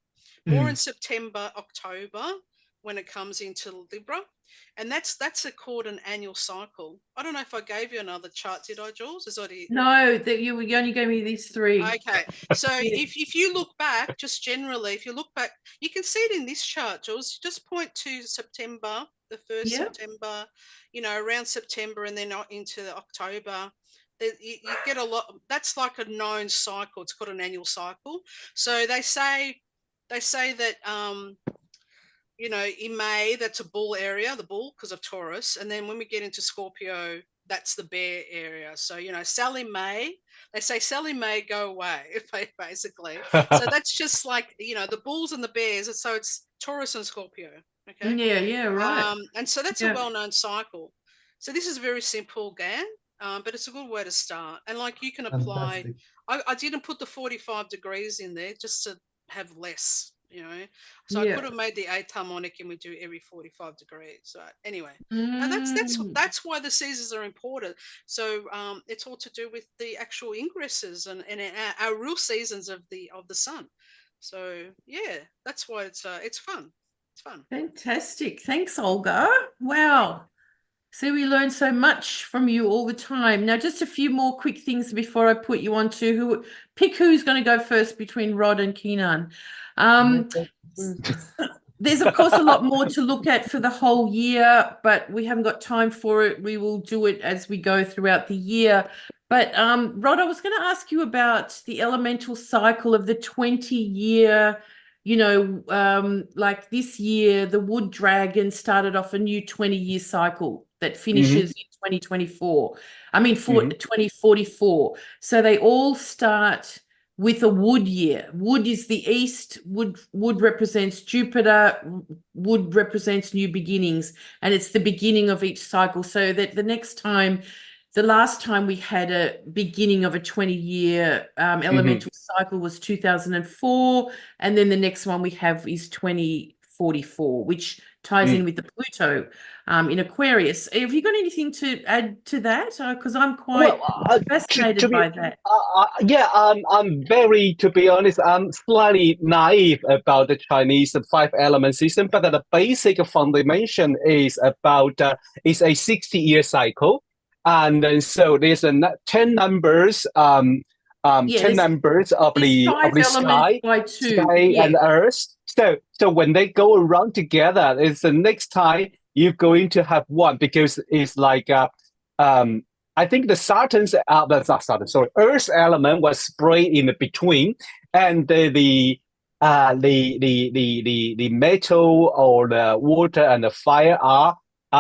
More in September, October, when it comes into Libra. And that's called an annual cycle. I don't know if I gave you another chart, did I, Jules? Is that it? No, that you only gave me these three. Okay. So Yeah. if you look back, just generally, if you look back, you can see it in this chart, Jules. Just point to September, the 1st Yep. September, you know, around September and then into October. You get a lot. That's like a known cycle. It's called an annual cycle. So they say that you know, in May, that's a bull area, the bull, because of Taurus. And then when we get into Scorpio, that's the bear area. So, you know, sell in May, they say sell in May, go away, basically. So that's just like, you know, the bulls and the bears. So it's Taurus and Scorpio. Okay. Yeah, right. And so that's Yeah. a well-known cycle. So this is very simple, Gann, but it's a good way to start. And like you can apply, Fantastic. I didn't put the 45 degrees in there just to have less, you know. So I Yeah. could have made the 8th harmonic and we do every 45 degrees. So anyway, Mm. and that's why the seasons are important. So it's all to do with the actual ingresses and our real seasons of the sun. So yeah, that's why it's fun. It's fun. Fantastic. Thanks, Olga. Wow. See, we learn so much from you all the time. Now, just a few more quick things before I put you on to who's going to go first between Rod and Kenan. There's, of course, a lot more to look at for the whole year, but we haven't got time for it. We will do it as we go throughout the year. But Rod, I was going to ask you about the elemental cycle of the 20-year, you know, like this year, the wood dragon started off a new 20-year cycle that finishes in 2024. I mean, 2044. So they all start with a wood year. Wood is the east, wood represents Jupiter, wood represents new beginnings, and it's the beginning of each cycle. So that the last time we had a beginning of a 20-year elemental cycle was 2004, and then the next one we have is 2044, which ties in with the Pluto in Aquarius. Have you got anything to add to that? Because I'm quite fascinated by that. Yeah, I'm very, to be honest, I'm slightly naive about the Chinese 5-element system, but the basic foundation is about it's a 60-year cycle, and then so there's 10 numbers. 10 numbers of the sky and Earth. So when they go around together, it's the next time you're going to have one, because it's like I think the Earth element was sprayed in between, and the metal or the water and the fire are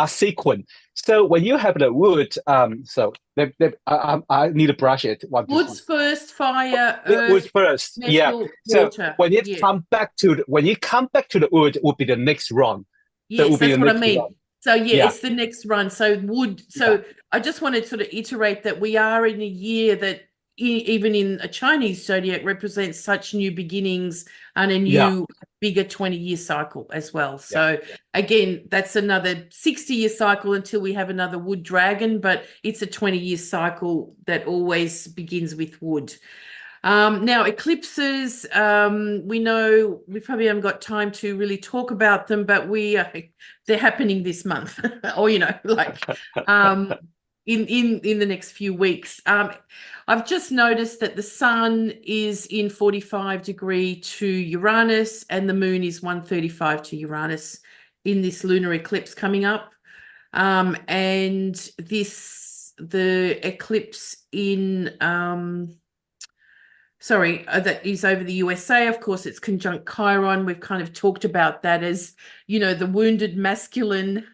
sequent. So when you have the wood, I need to brush it. Wood's first, fire, earth, wood first, metal, water. So when you come back to the wood, would be the next run. Yes, that's what I mean. Run. So it's the next run. So wood. So I just want to sort of iterate that we are in a year that even in a Chinese zodiac represents such new beginnings and a new bigger 20-year cycle as well. So again, that's another 60-year cycle until we have another wood dragon, but it's a 20-year cycle that always begins with wood. Now, eclipses, we know we probably haven't got time to really talk about them, but they're happening this month, or, in the next few weeks. I've just noticed that the sun is in 45 degree to Uranus and the moon is 135 to Uranus in this lunar eclipse coming up. And the eclipse in that is over the USA. Of course, it's conjunct Chiron. We've kind of talked about that as, the wounded masculine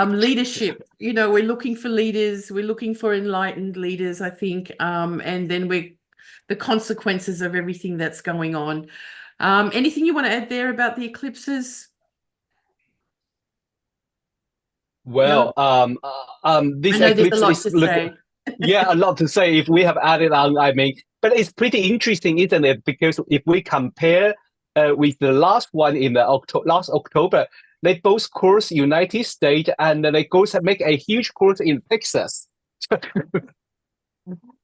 leadership. We're looking for leaders. We're looking for enlightened leaders, I think. And then the consequences of everything that's going on. Anything you want to add there about the eclipses? Well, this I know there's eclipse a lot is to say. yeah, a lot to say if we have added on, I mean, but it's pretty interesting, isn't it? Because if we compare with the last one in the last October, they both course United States and they both make a huge course in Texas.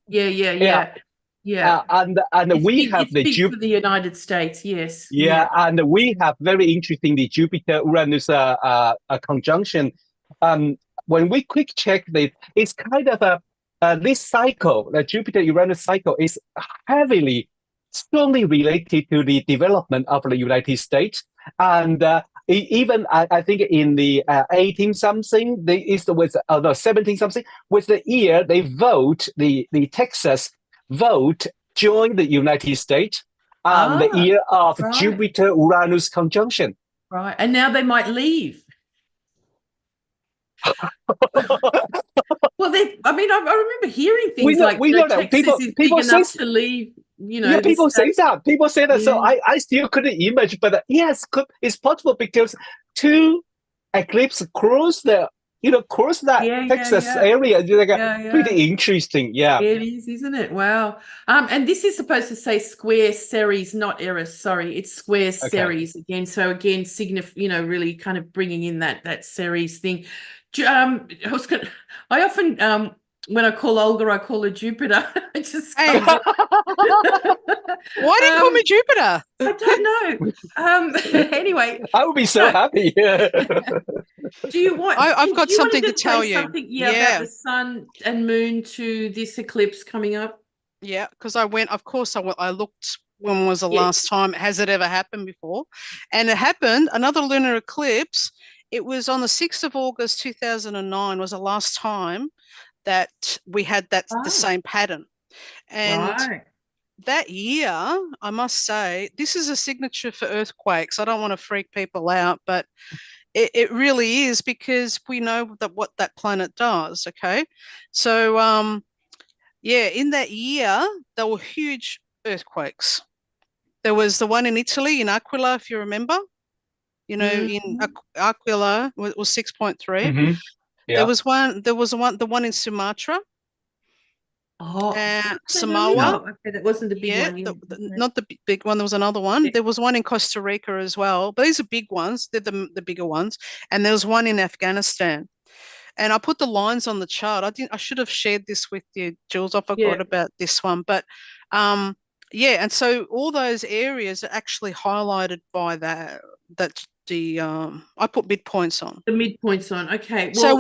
Yeah. And we have it's big for the United States, yes. Yeah, and we have very interesting the Jupiter-Uranus conjunction. When we quick check it's kind of this cycle, the Jupiter-Uranus cycle, is strongly related to the development of the United States. And even I think in the 18 something, with 17 something, with the year they vote, the Texas vote join the United States. The year of Jupiter-Uranus conjunction. Right, and now they might leave. Well, I remember hearing things we know that. Texas is big enough to leave. Yeah, people say that. People say that. Yeah. So I still couldn't imagine, but yes, it's possible because two eclipses cross that Texas area. Pretty interesting. Yeah, it is, isn't it? Wow. And this is supposed to say square Ceres, not Eris. Sorry, it's square Ceres again. So again, really kind of bringing in that Ceres thing. I often when I call Olga, I call her Jupiter. Why do you call me Jupiter? I don't know. Anyway, I would be so happy. Do you want? I've got something to tell you. Something, about the sun and moon to this eclipse coming up. Yeah, because I looked. When was the last time? Has it ever happened before? And it happened. Another lunar eclipse. It was on the 6th of August 2009 was the last time that we had the same pattern. And that year, I must say, this is a signature for earthquakes. I don't want to freak people out, but it really is, because we know what that planet does, okay? So, in that year, there were huge earthquakes. There was the one in Italy, in Aquila, if you remember. In Aquila was 6.3. Mm-hmm. Yeah. There was the one in Sumatra. Samoa. Okay, that wasn't the big one. Not the big one. There was another one. There was one in Costa Rica as well. But these are big ones. They're the bigger ones. And there was one in Afghanistan. And I put the lines on the chart. I should have shared this with you, Jules. I forgot about this one. But and so all those areas are actually highlighted by that. I put midpoints on. The midpoints on. Okay. Well, so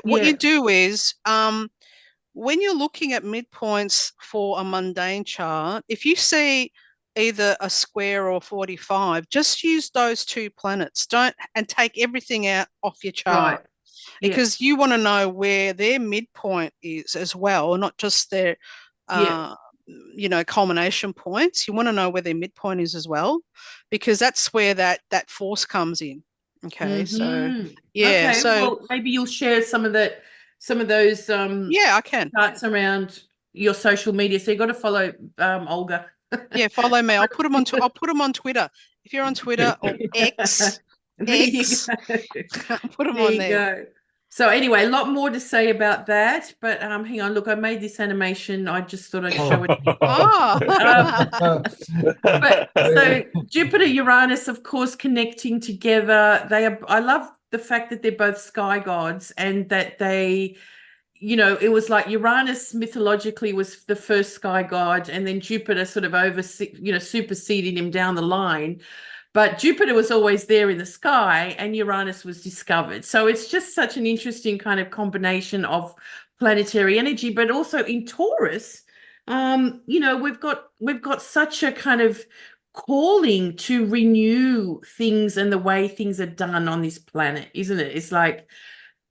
what you do is when you're looking at midpoints for a mundane chart, if you see either a square or 45, just use those two planets. And take everything out off your chart. Right. Because you want to know where their midpoint is as well, not just their culmination points. You want to know where their midpoint is as well, because that's where that force comes in. Okay. So well, maybe you'll share some of those I can charts around your social media. So you got to follow Olga. Follow me. I'll put them on Twitter. If you're on Twitter or X, I'll put them on there. Go. So anyway, a lot more to say about that, but hang on, look, I made this animation. I just thought I'd show it. But so Jupiter, Uranus, of course, connecting together. I love the fact that they're both sky gods, and that they, it was like Uranus mythologically was the first sky god, and then Jupiter sort of superseding him down the line. but Jupiter was always there in the sky and Uranus was discovered. So it's just such an interesting kind of combination of planetary energy, but also in Taurus, you know, we've got such a kind of calling to renew things and the way things are done on this planet, isn't it? It's like,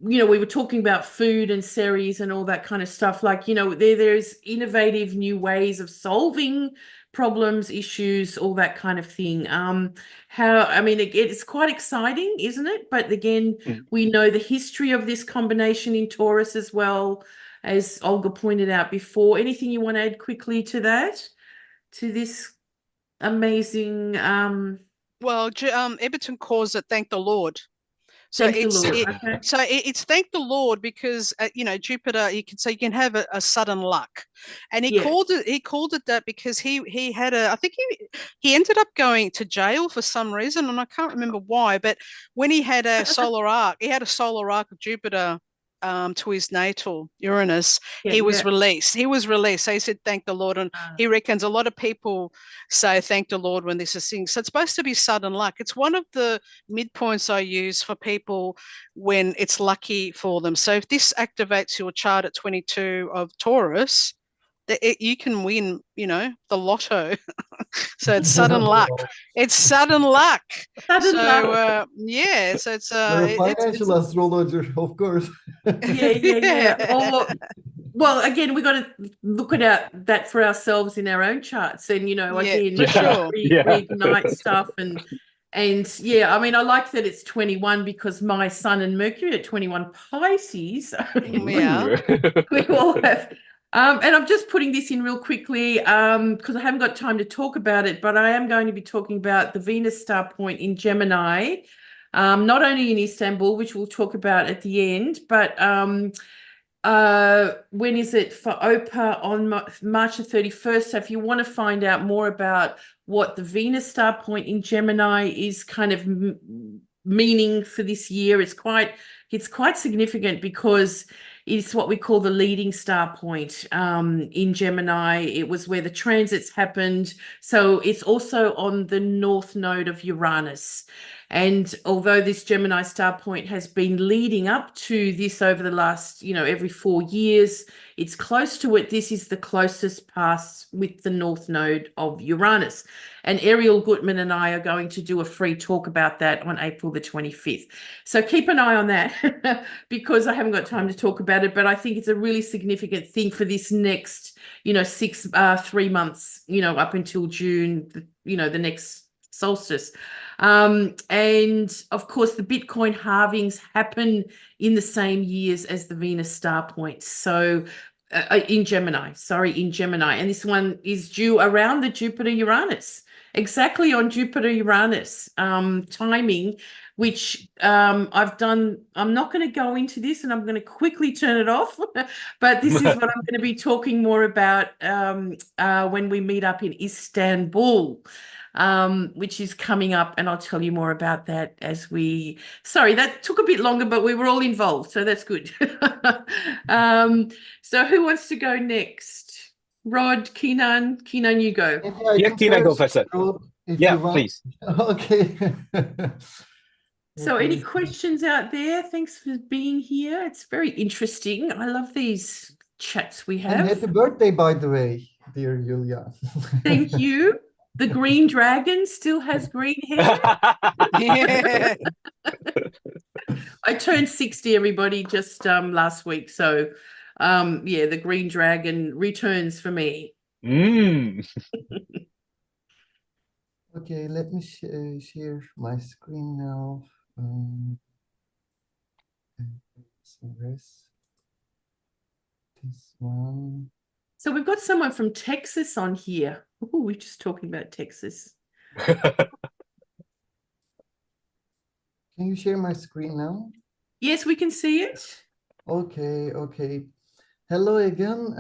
you know, we were talking about food and Ceres and all that kind of stuff. Like, you know, there's innovative new ways of solving problems, issues, all that kind of thing. I mean, it's quite exciting, isn't it? But again, we know the history of this combination in Taurus as well, as Olga pointed out before. Anything you want to add quickly to that, to this amazing Well, Eberton calls it "Thank the Lord." So thank the Lord. Okay. So it's thank the Lord because you know, Jupiter, you can have a sudden luck, and he called it that because he had I think he ended up going to jail for some reason, and I can't remember why. But when he had a solar arc, of Jupiter to his natal Uranus, he was released. So he said, "Thank the Lord," and he reckons a lot of people say, "Thank the Lord" when this is thing. So it's supposed to be sudden luck. It's one of the midpoints I use for people when it's lucky for them. So if this activates your chart at 22 of Taurus, you can win, you know, the lotto. So it's sudden luck. It's sudden luck. Yeah. So it's a financial astrologer, of course. Yeah. Well, again, we got to look at that for ourselves in our own charts, and you know, again, reignite stuff and yeah, I mean, I like that it's 21 because my Sun and Mercury at 21 Pisces. We all have. And I'm just putting this in real quickly because I haven't got time to talk about it, but I am going to be talking about the Venus star point in Gemini, not only in Istanbul, which we'll talk about at the end, but when is it for OPA? On March the 31st. So if you want to find out more about what the Venus star point in Gemini is kind of meaning for this year, it's quite significant because it's what we call the leading star point in Gemini. It was where the transits happened. So it's also on the north node of Uranus. And although this Gemini star point has been leading up to this over the last, you know, every 4 years, it's close to it. This is the closest pass with the north node of Uranus. And Ariel Gutman and I are going to do a free talk about that on April the 25th. So keep an eye on that because I haven't got time to talk about it, but I think it's a really significant thing for this next, you know, 3 months, you know, up until June, you know, the next solstice. And of course, the Bitcoin halvings happen in the same years as the Venus star point. So in Gemini. And this one is due around the Jupiter-Uranus, exactly on Jupiter-Uranus timing, which I've done. I'm not going to go into this and I'm going to quickly turn it off, but this is what I'm going to be talking more about when we meet up in Istanbul. Which is coming up, and I'll tell you more about that as we. Sorry, that took a bit longer, but we were all involved, so that's good. So who wants to go next? Rod, Kenan, you go. Kenan, go first. Please. Okay. So any questions out there? Thanks for being here. It's very interesting. I love these chats we have. And happy birthday, by the way, dear Julija. Thank you. The green dragon still has green hair. Yeah. I turned 60, everybody, just last week. So, yeah, the green dragon returns for me. Okay, let me share my screen now. This one. So we've got someone from Texas on here. Oh, we're just talking about Texas. Can you share my screen now? Yes, we can see it. Okay. Hello again.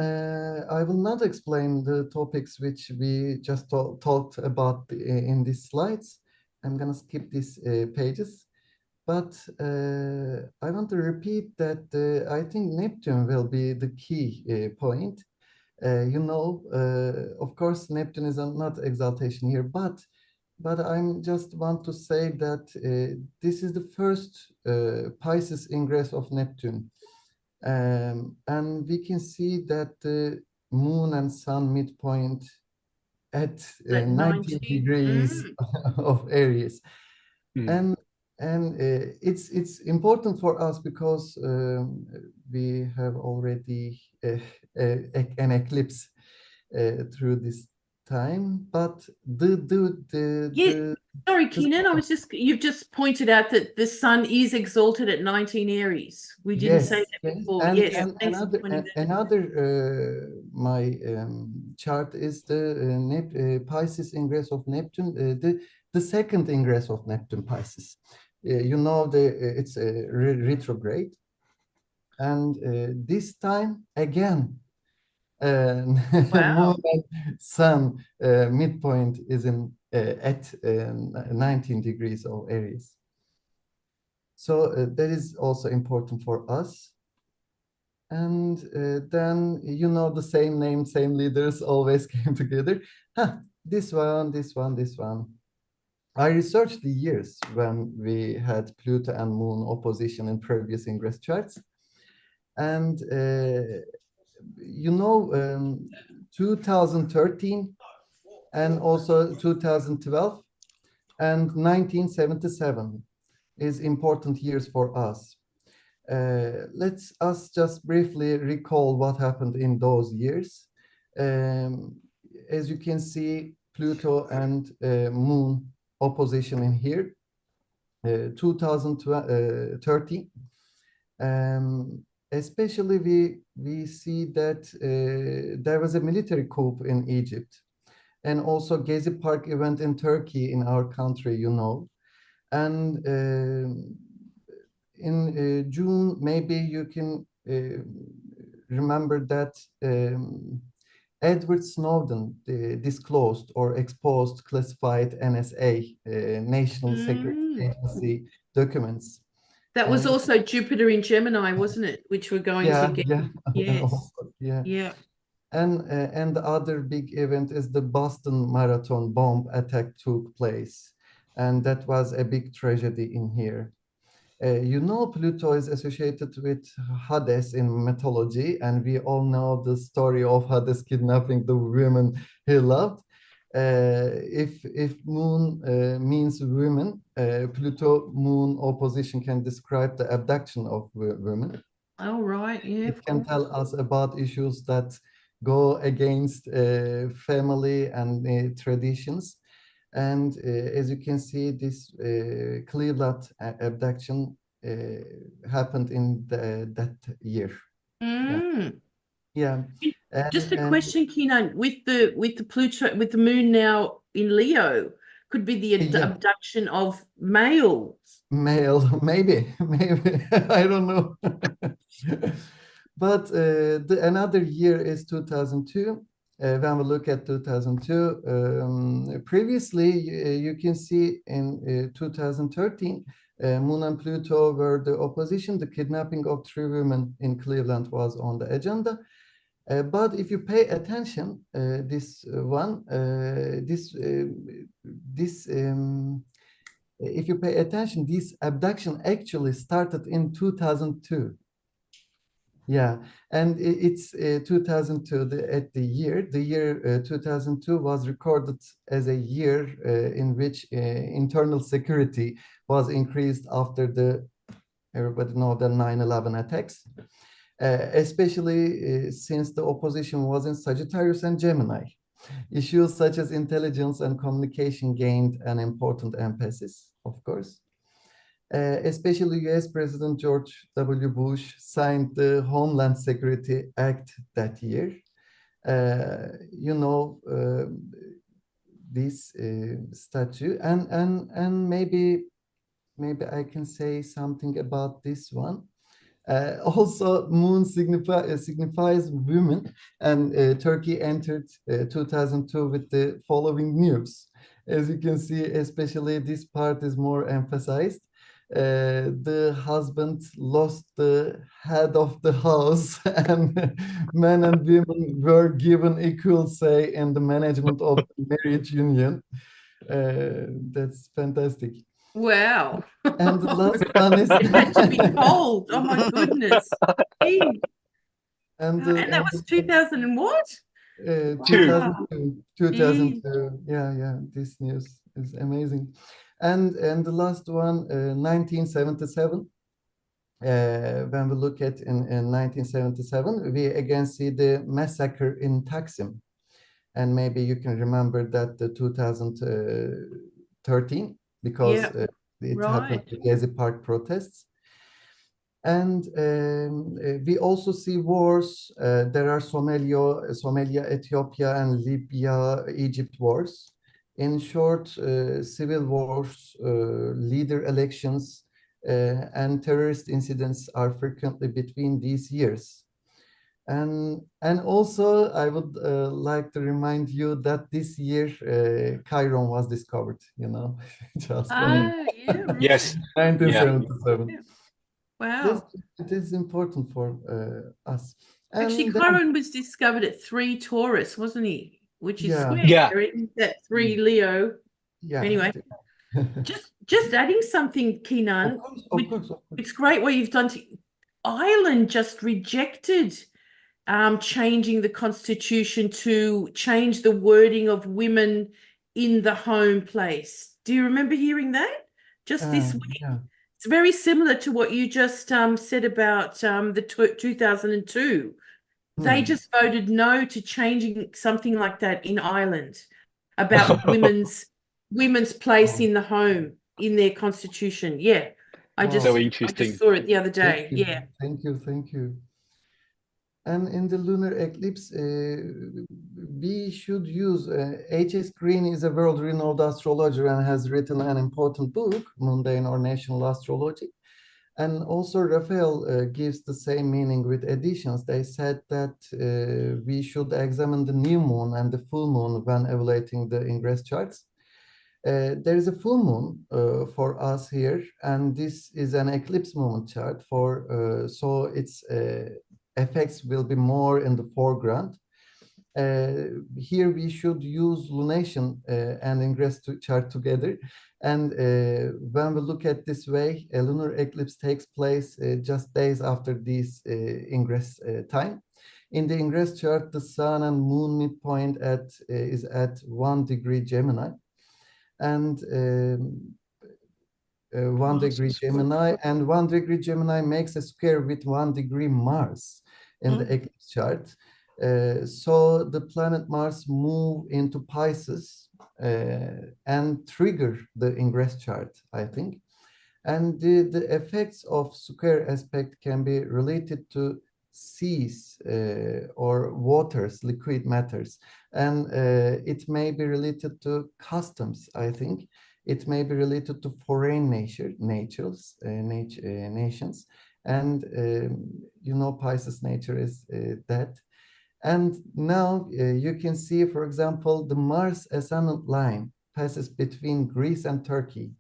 I will not explain the topics which we just talked about in these slides. I'm going to skip these pages. But I want to repeat that I think Neptune will be the key point. You know, of course, Neptune is not exaltation here, but but I'm just want to say that this is the first Pisces ingress of Neptune. And we can see that the moon and sun midpoint at At 19 19. degrees of Aries. Mm. And it's important for us because we have already an eclipse through this time, but Yeah. Sorry, Kenan, you've just pointed out that the sun is exalted at 19 Aries. We didn't say that yes, before. and Yes, and thanks for pointing that out. another my chart is the Pisces ingress of Neptune, the second ingress of Neptune Pisces. You know it's a retrograde, and this time again, Wow. moon and sun midpoint is in at 19 degrees of Aries. So that is also important for us. And then, you know, the same name, same leaders always came together. This one, this one, this one. I researched the years when we had Pluto and Moon opposition in previous ingress charts. And, you know, 2013 and also 2012 and 1977 is important years for us. Let's us just briefly recall what happened in those years. As you can see, Pluto and Moon opposition in here, 2030. Especially we see that there was a military coup in Egypt, and also Gezi Park event in Turkey, in our country, you know. And in June, maybe you can remember that Edward Snowden disclosed or exposed classified NSA, National Security Agency documents. That was also Jupiter in Gemini, wasn't it? Which we're going to get. Yeah, Yes. yeah. Yeah. And the other big event is the Boston Marathon bomb attack took place, and that was a big tragedy in here. You know, Pluto is associated with Hades in mythology, and we all know the story of Hades kidnapping the women he loved. If Moon means women, Pluto Moon opposition can describe the abduction of women. Oh, right. Yeah, It can tell us about issues that go against family and traditions. And as you can see, this Cleveland abduction happened in that year. Yeah. Just a question, Kenan, with the Pluto, with the moon now in Leo, could be the abduction of males. Male, maybe, I don't know. But another year is 2002. When we look at 2002, previously you can see in 2013, Moon and Pluto were the opposition. The kidnapping of 3 women in Cleveland was on the agenda. But if you pay attention, if you pay attention, this abduction actually started in 2002. Yeah, and it's 2002, the year 2002 was recorded as a year in which internal security was increased after everybody know the 9/11 attacks, especially since the opposition was in Sagittarius and Gemini. Issues such as intelligence and communication gained an important emphasis, of course. Especially US President George W. Bush signed the Homeland Security Act that year. You know, this statute, and maybe I can say something about this one. Also, Moon signifies women, and Turkey entered 2002 with the following news. As you can see, especially this part is more emphasized. The husband lost the head of the house, and men and women were given equal say in the management of the marriage union. That's fantastic. Wow. And the last one is It had to be cold. Oh my goodness. Gee. and And that was 2000 and what? 2002. Gee. 2002. Yeah. This news is amazing. And the last one, 1977. When we look at in 1977, we again see the massacre in Taksim. And maybe you can remember that the 2013, because Yeah, it right. happened, the Gezi Park protests. And we also see wars. There are Somalia, Ethiopia, and Libya, Egypt wars. In short, civil wars, leader elections, and terrorist incidents are frequently between these years. And also, I would like to remind you that this year, Chiron was discovered, just Ah, yeah, right. Yes. Yeah. 1977. Yeah. Wow. Yes, it is important for us. Actually, And then, Chiron was discovered at 3 Taurus, wasn't he? Which is Yeah. square. Yeah. Isn't that 3 Leo? yeah. Anyway, just adding something, Kenan. Of course. It's great what you've done. Ireland just rejected changing the constitution to change the wording of women in the home place. Do you remember hearing that? Just this week. Yeah. It's very similar to what you just said about the 2002. They just voted no to changing something like that in Ireland about women's place in the home in their constitution. Yeah, I Wow. just So I interesting. just saw it the other day. Thank you. Yeah. Thank you. And in the lunar eclipse, we should use H.S. Green is a world-renowned astrologer and has written an important book, Mundane or National Astrology. And also Raphael gives the same meaning with additions. They said that we should examine the new moon and the full moon when evaluating the ingress charts. There is a full moon for us here, and this is an eclipse moment chart so its effects will be more in the foreground. Here we should use lunation and ingress chart together. And when we look at this way, a lunar eclipse takes place just days after this ingress time. In the ingress chart, the sun and moon midpoint is at 1 degree Gemini. And 1 degree Gemini, and 1 degree Gemini makes a square with 1 degree Mars in the eclipse chart. So the planet Mars move into Pisces and trigger the ingress chart, I think. And the effects of square aspect can be related to seas or waters, liquid matters. And it may be related to customs, I think. It may be related to foreign nations. And Pisces nature is that. And now you can see, for example, the Mars ascendant line passes between Greece and Turkey.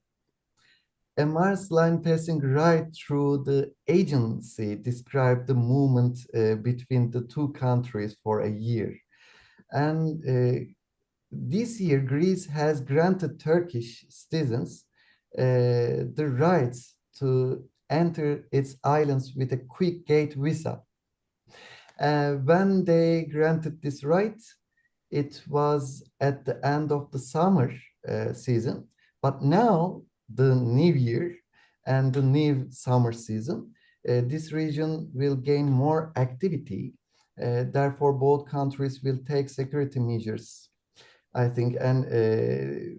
A Mars line passing right through the agency described the movement between the two countries for a year. And this year, Greece has granted Turkish citizens the rights to enter its islands with a quick gate visa. When they granted this right, it was at the end of the summer season. But now, the new year and the new summer season, this region will gain more activity. Therefore, both countries will take security measures, I think. And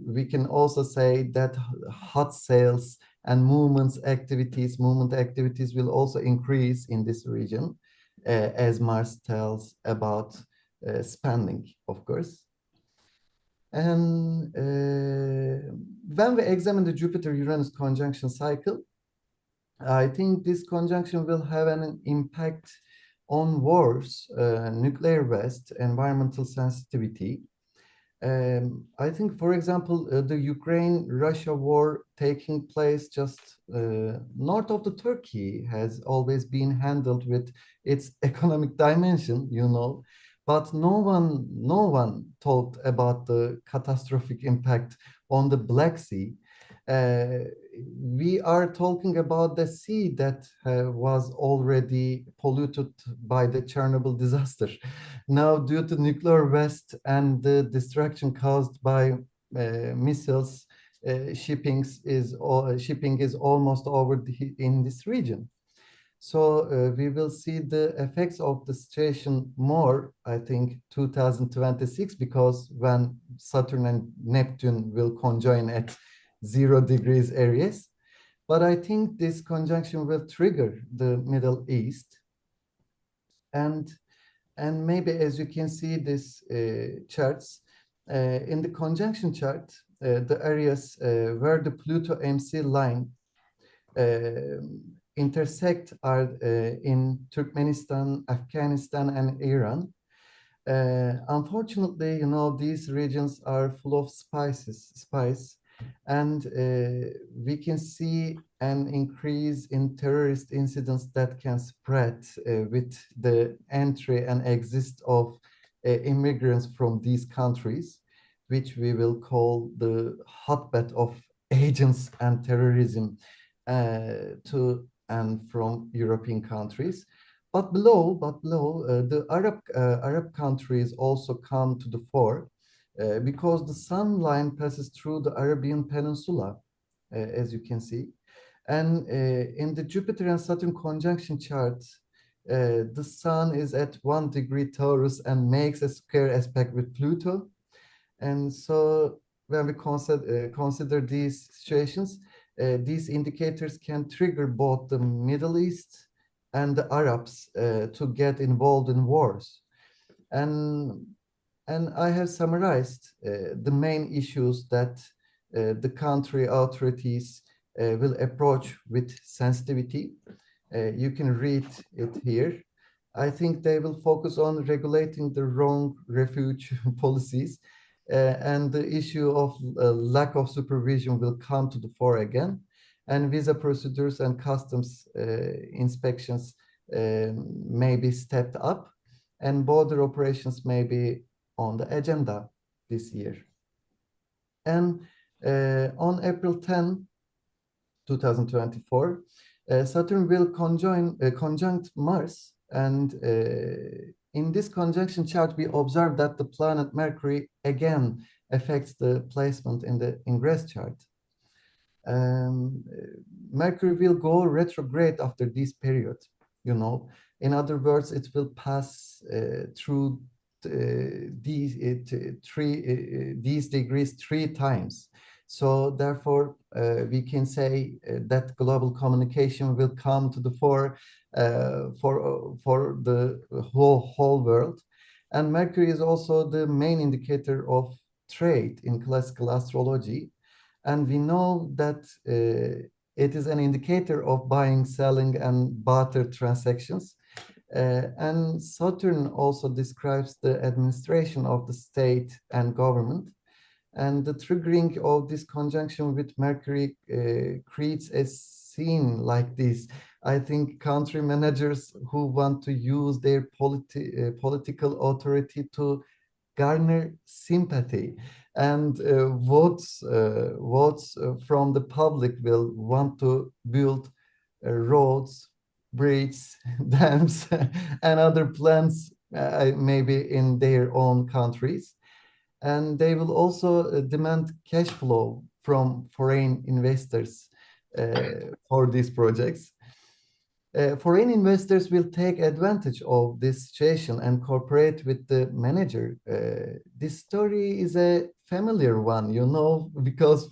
we can also say that hot sales and movement activities will also increase in this region. As Mars tells about spending, of course. And when we examine the Jupiter-Uranus conjunction cycle, I think this conjunction will have an impact on wars, nuclear waste, environmental sensitivity. I think, for example, the Ukraine-Russia war taking place just north of the Turkey has always been handled with its economic dimension, but no one talked about the catastrophic impact on the Black Sea. We are talking about the sea that was already polluted by the Chernobyl disaster. Now, due to nuclear waste and the destruction caused by missiles, shipping is almost over in this region. So we will see the effects of the situation more, I think, 2026, because when Saturn and Neptune will conjoin at 0 degrees Aries. But I think this conjunction will trigger the Middle East. And maybe, as you can see this charts, in the conjunction chart, the areas where the Pluto MC line intersect are in Turkmenistan, Afghanistan, and Iran. Unfortunately, these regions are full of spice, and we can see an increase in terrorist incidents that can spread with the entry and exit of immigrants from these countries, which we will call the hotbed of agents and terrorism to and from European countries. But below, the Arab countries also come to the fore because the sun line passes through the Arabian Peninsula, as you can see. And in the Jupiter and Saturn conjunction chart, the sun is at 1 degree Taurus and makes a square aspect with Pluto. And so when we consider these situations, these indicators can trigger both the Middle East and the Arabs to get involved in wars. And I have summarized the main issues that the country authorities will approach with sensitivity. You can read it here. I think they will focus on regulating the wrong refuge policies, and the issue of lack of supervision will come to the fore again, and visa procedures and customs inspections may be stepped up, and border operations may be on the agenda this year. And on April 10, 2024, Saturn will conjunct Mars, and in this conjunction chart, we observe that the planet Mercury again affects the placement in the ingress chart. Mercury will go retrograde after this period, In other words, it will pass through these degrees 3 times. So therefore, we can say that global communication will come to the fore for the whole world. And Mercury is also the main indicator of trade in classical astrology. And we know that it is an indicator of buying, selling, and barter transactions. And Saturn also describes the administration of the state and government. And the triggering of this conjunction with Mercury creates a scene like this. I think country managers who want to use their political authority to garner sympathy and votes from the public will want to build roads, bridges, dams, and other plans maybe in their own countries. And they will also demand cash flow from foreign investors for these projects. Foreign investors will take advantage of this situation and cooperate with the manager. This story is a familiar one, because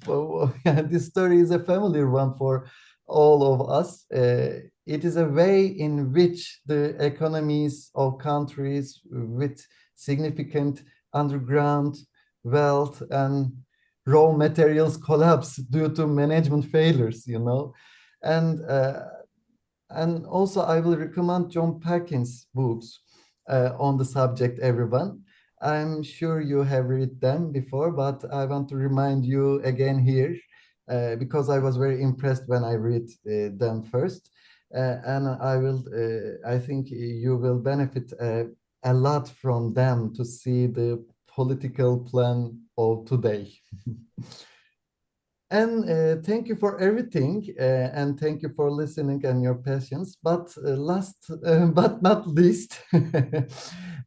this story is a familiar one for all of us. It is a way in which the economies of countries with significant underground wealth and raw materials collapse due to management failures, And also I will recommend John Perkins' books on the subject, everyone. I'm sure you have read them before, but I want to remind you again here because I was very impressed when I read them first. And I think you will benefit a lot from them to see the political plan of today. And thank you for everything, and thank you for listening and your patience. But last but not least,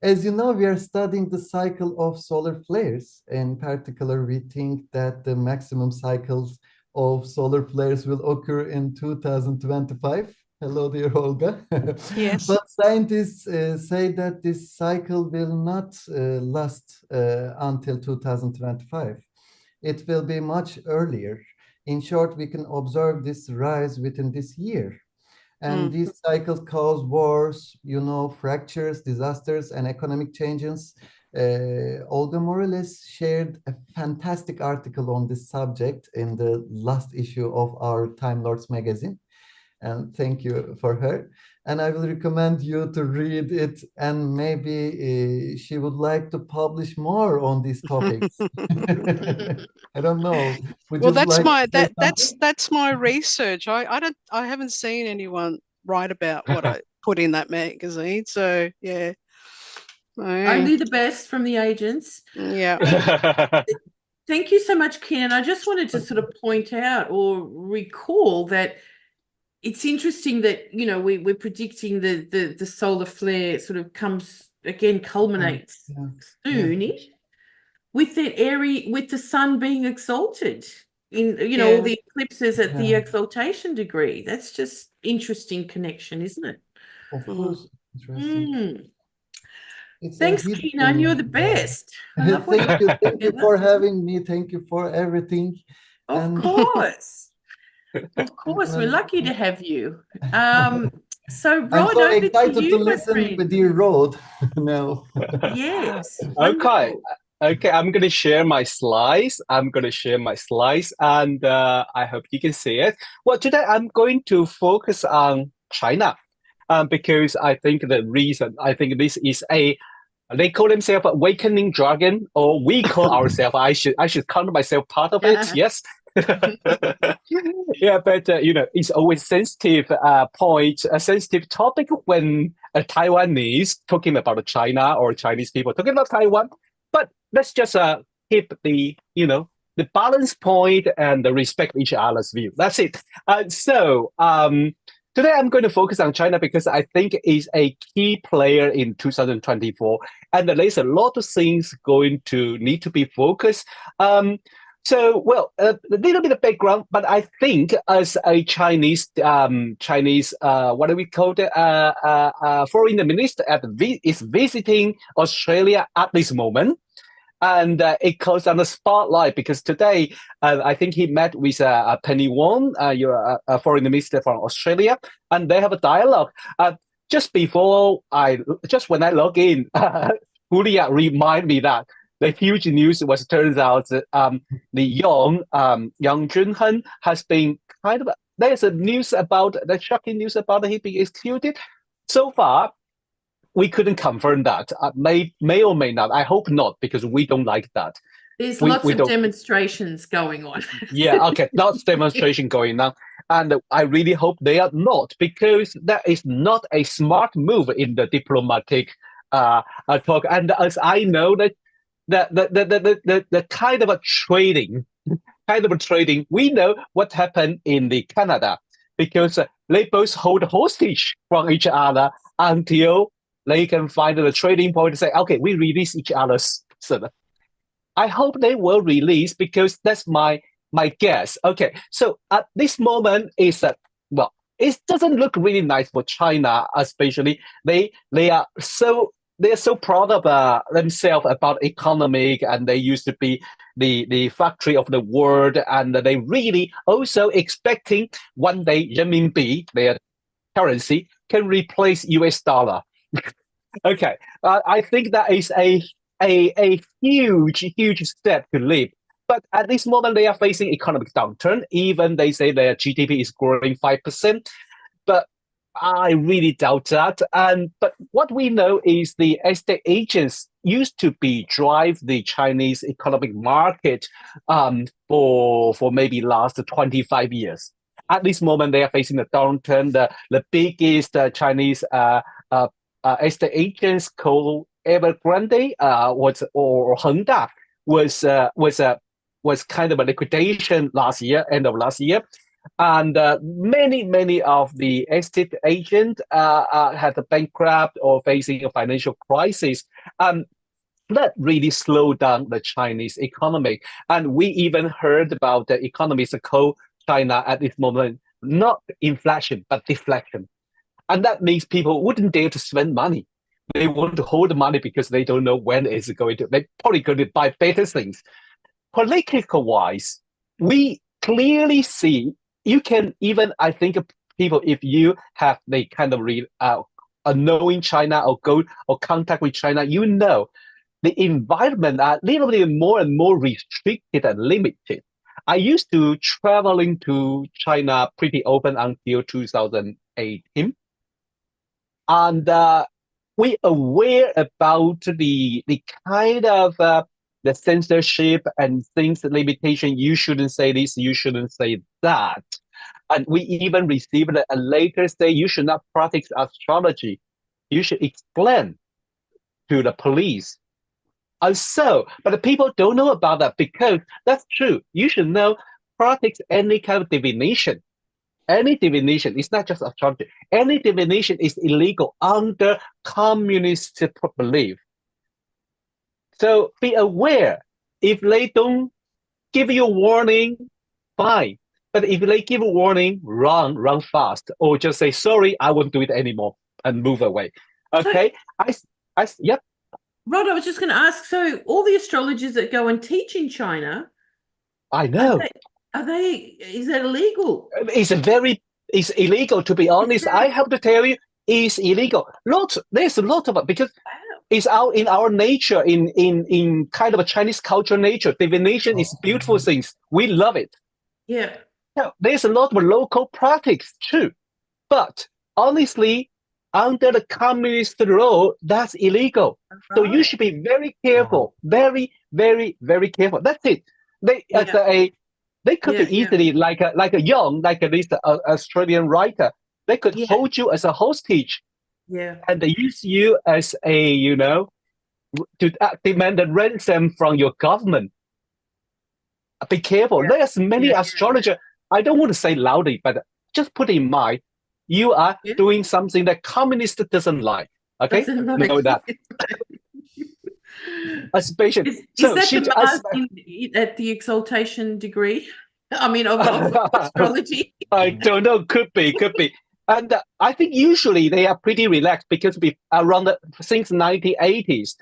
as you know, we are studying the cycle of solar flares. In particular, we think that the maximum cycles of solar flares will occur in 2025. Hello, dear Olga. Yes. But scientists say that this cycle will not last until 2025. It will be much earlier. In short, we can observe this rise within this year. And these cycles cause wars, fractures, disasters, and economic changes. Olga Morales shared a fantastic article on this subject in the last issue of our Time Lords magazine. And thank you for her. And I will recommend you to read it, and maybe she would like to publish more on these topics. I don't know. Would Well, you that's like my to say something? that's my research. I haven't seen anyone write about what I put in that magazine. So yeah. Only the best from the agents. Yeah. Thank you so much, Kenan. I just wanted to sort of point out or recall that it's interesting that, we're predicting the solar flare sort of comes again, culminates soon with the sun being exalted in, all the eclipses at the exaltation degree. That's just interesting connection, isn't it? Of course, interesting. It's Thanks, Kenan. You're the best. I love what Thank you. Thank you for having me. Thank you for everything. Of course. Of course, we're lucky to have you. So Rod, I'm so over excited to to you, my listen friend. with you, Rod. now. Yes. Okay. Wonderful. Okay, I'm going to share my slides. And I hope you can see it. Well, today I'm going to focus on China, because I think this is they call themselves awakening dragon, or we call ourselves. I should count myself part of it. Yes. Yeah, but it's always sensitive a sensitive topic when a Taiwanese talking about China or Chinese people talking about Taiwan. But let's just keep the balance point and respect each other's view. That's it. Today I'm going to focus on China because I think it is a key player in 2024, and there's a lot of things going to need to be focused. A little bit of background, but I think as a Chinese, what do we call it? Foreign minister is visiting Australia at this moment. And it goes on the spotlight because today, I think he met with Penny Wong, a foreign minister from Australia, and they have a dialogue. Just when I log in, Julija reminded me that the huge news turns out that the Yang Junhen has been there's the shocking news about he being executed. So far, we couldn't confirm that. May or may not. I hope not, because we don't like that. There's lots of demonstrations going on. Yeah, okay, lots of demonstration going on. And I really hope they are not, because that is not a smart move in the diplomatic talk. And as I know that the kind of a trading, we know what happened in the Canada, because they both hold hostage from each other until they can find the trading point to say, okay, we release each other's. So I hope they will release, because that's my guess. Okay, so at this moment is that, well, it doesn't look really nice for China, especially they are so proud of themselves about economic, and they used to be the factory of the world, and they really also expecting one day renminbi, their currency, can replace US dollar. Okay, I think that is a huge step to leap. But at this moment, they are facing economic downturn. Even they say their GDP is growing 5%, but I really doubt that. But what we know is the estate agents used to drive the Chinese economic market for maybe last 25 years. At this moment, they are facing a downturn. The biggest Chinese estate agents called Evergrande or Hengda was kind of a liquidation last year, end of last year, and many of the estate agents had a bankrupt or facing a financial crisis. That really slowed down the Chinese economy, and we even heard about the economists call China at this moment not inflation but deflation, and that means people wouldn't dare to spend money. They want to hold the money because they don't know when it's going to. They're probably going to buy better things. Political wise, we clearly see, you can even, I think, people, if you have the kind of knowing China or go or contact with China, you know the environment are a little bit more and more restricted and limited. I used to traveling to China pretty open until 2018, and we aware about the kind of the censorship and things, the limitation. You shouldn't say this, you shouldn't say that. And we even received a later say you should not practice astrology. You should explain to the police. And so, but the people don't know about that, because that's true. You should know, practice any kind of divination. Any divination, it's not just astrology. Any divination is illegal under communist belief. So be aware. If they don't give you a warning, fine. But if they give a warning, run fast, or just say sorry, I won't do it anymore, and move away. Okay. Yep. Rod, I was just going to ask, so all the astrologers that go and teach in China, I know. is that illegal? It's illegal, to be honest. I have to tell you, it's illegal. There's a lot of it, because it's out in our nature, in kind of a Chinese culture nature. Divination is beautiful things. We love it. Yeah. Now, there's a lot of local practice too. But honestly, under the communist rule, that's illegal. Right. So you should be very careful, very, very, very careful. That's it. They could be easily like this Australian writer. They could hold you as a hostage. Yeah. And they use you as to demand a ransom from your government. Be careful. Yeah. There's many astrologers. I don't want to say loudly, but just put in mind, you are doing something that communist doesn't like. Okay? Know that. Especially. Is that at the exaltation degree? I mean, of astrology? I don't know. Could be. And I think usually they are pretty relaxed, because since 1980s,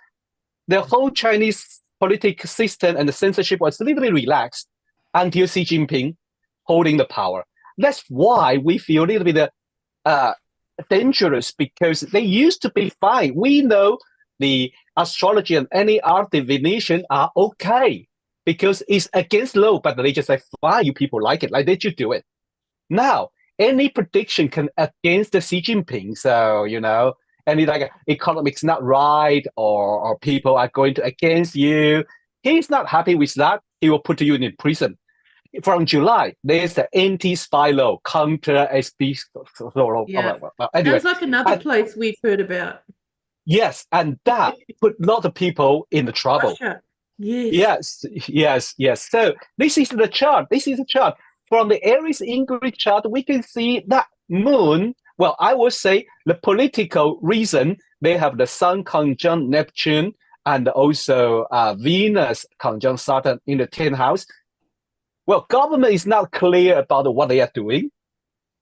the whole Chinese political system and the censorship was a little bit relaxed until Xi Jinping holding the power. That's why we feel a little bit dangerous, because they used to be fine. We know the astrology and any art divination are okay because it's against law, but they just say, fine, you people like it. Like, did you do it? Now, any prediction can against the Xi Jinping. So, any like economics not right, or people are going to against you. He's not happy with that. He will put you in prison. From July, there's the anti-spy law, counter SP. Anyway, sounds like another place we've heard about. Yes, and that put a lot of people in the trouble. Russia. Yes. Yes. So this is the chart. From the Aries Ingress chart, we can see that moon. Well, I would say the political reason, they have the Sun conjunct Neptune, and also Venus conjunct Saturn in the 10th house. Well, government is not clear about what they are doing,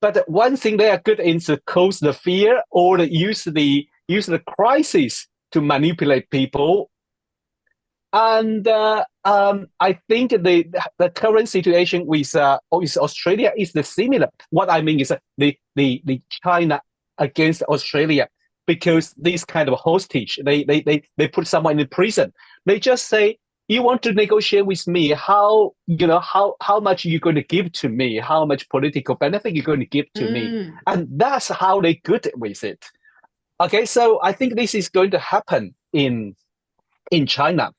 but one thing they are good in is to cause the fear or use the crisis to manipulate people. And I think the current situation with Australia is the similar. What I mean is the China against Australia, because this kind of hostage, they put someone in prison. They just say, you want to negotiate with me? How much you're going to give to me? How much political benefit you're going to give to me? And that's how they good with it. Okay, so I think this is going to happen in China.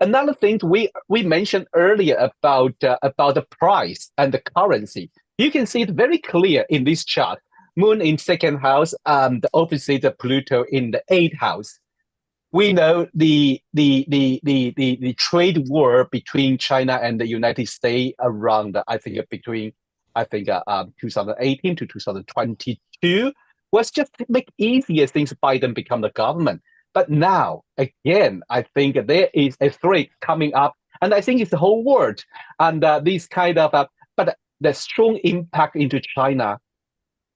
Another thing we mentioned earlier about the price and the currency. You can see it very clear in this chart. Moon in second house, the opposite of Pluto in the eighth house. We know the trade war between China and the United States around, I think, 2018 to 2022 was just to make easier since Biden become the government. But now, again, I think there is a threat coming up, and I think it's the whole world. And this kind of, but the strong impact into China,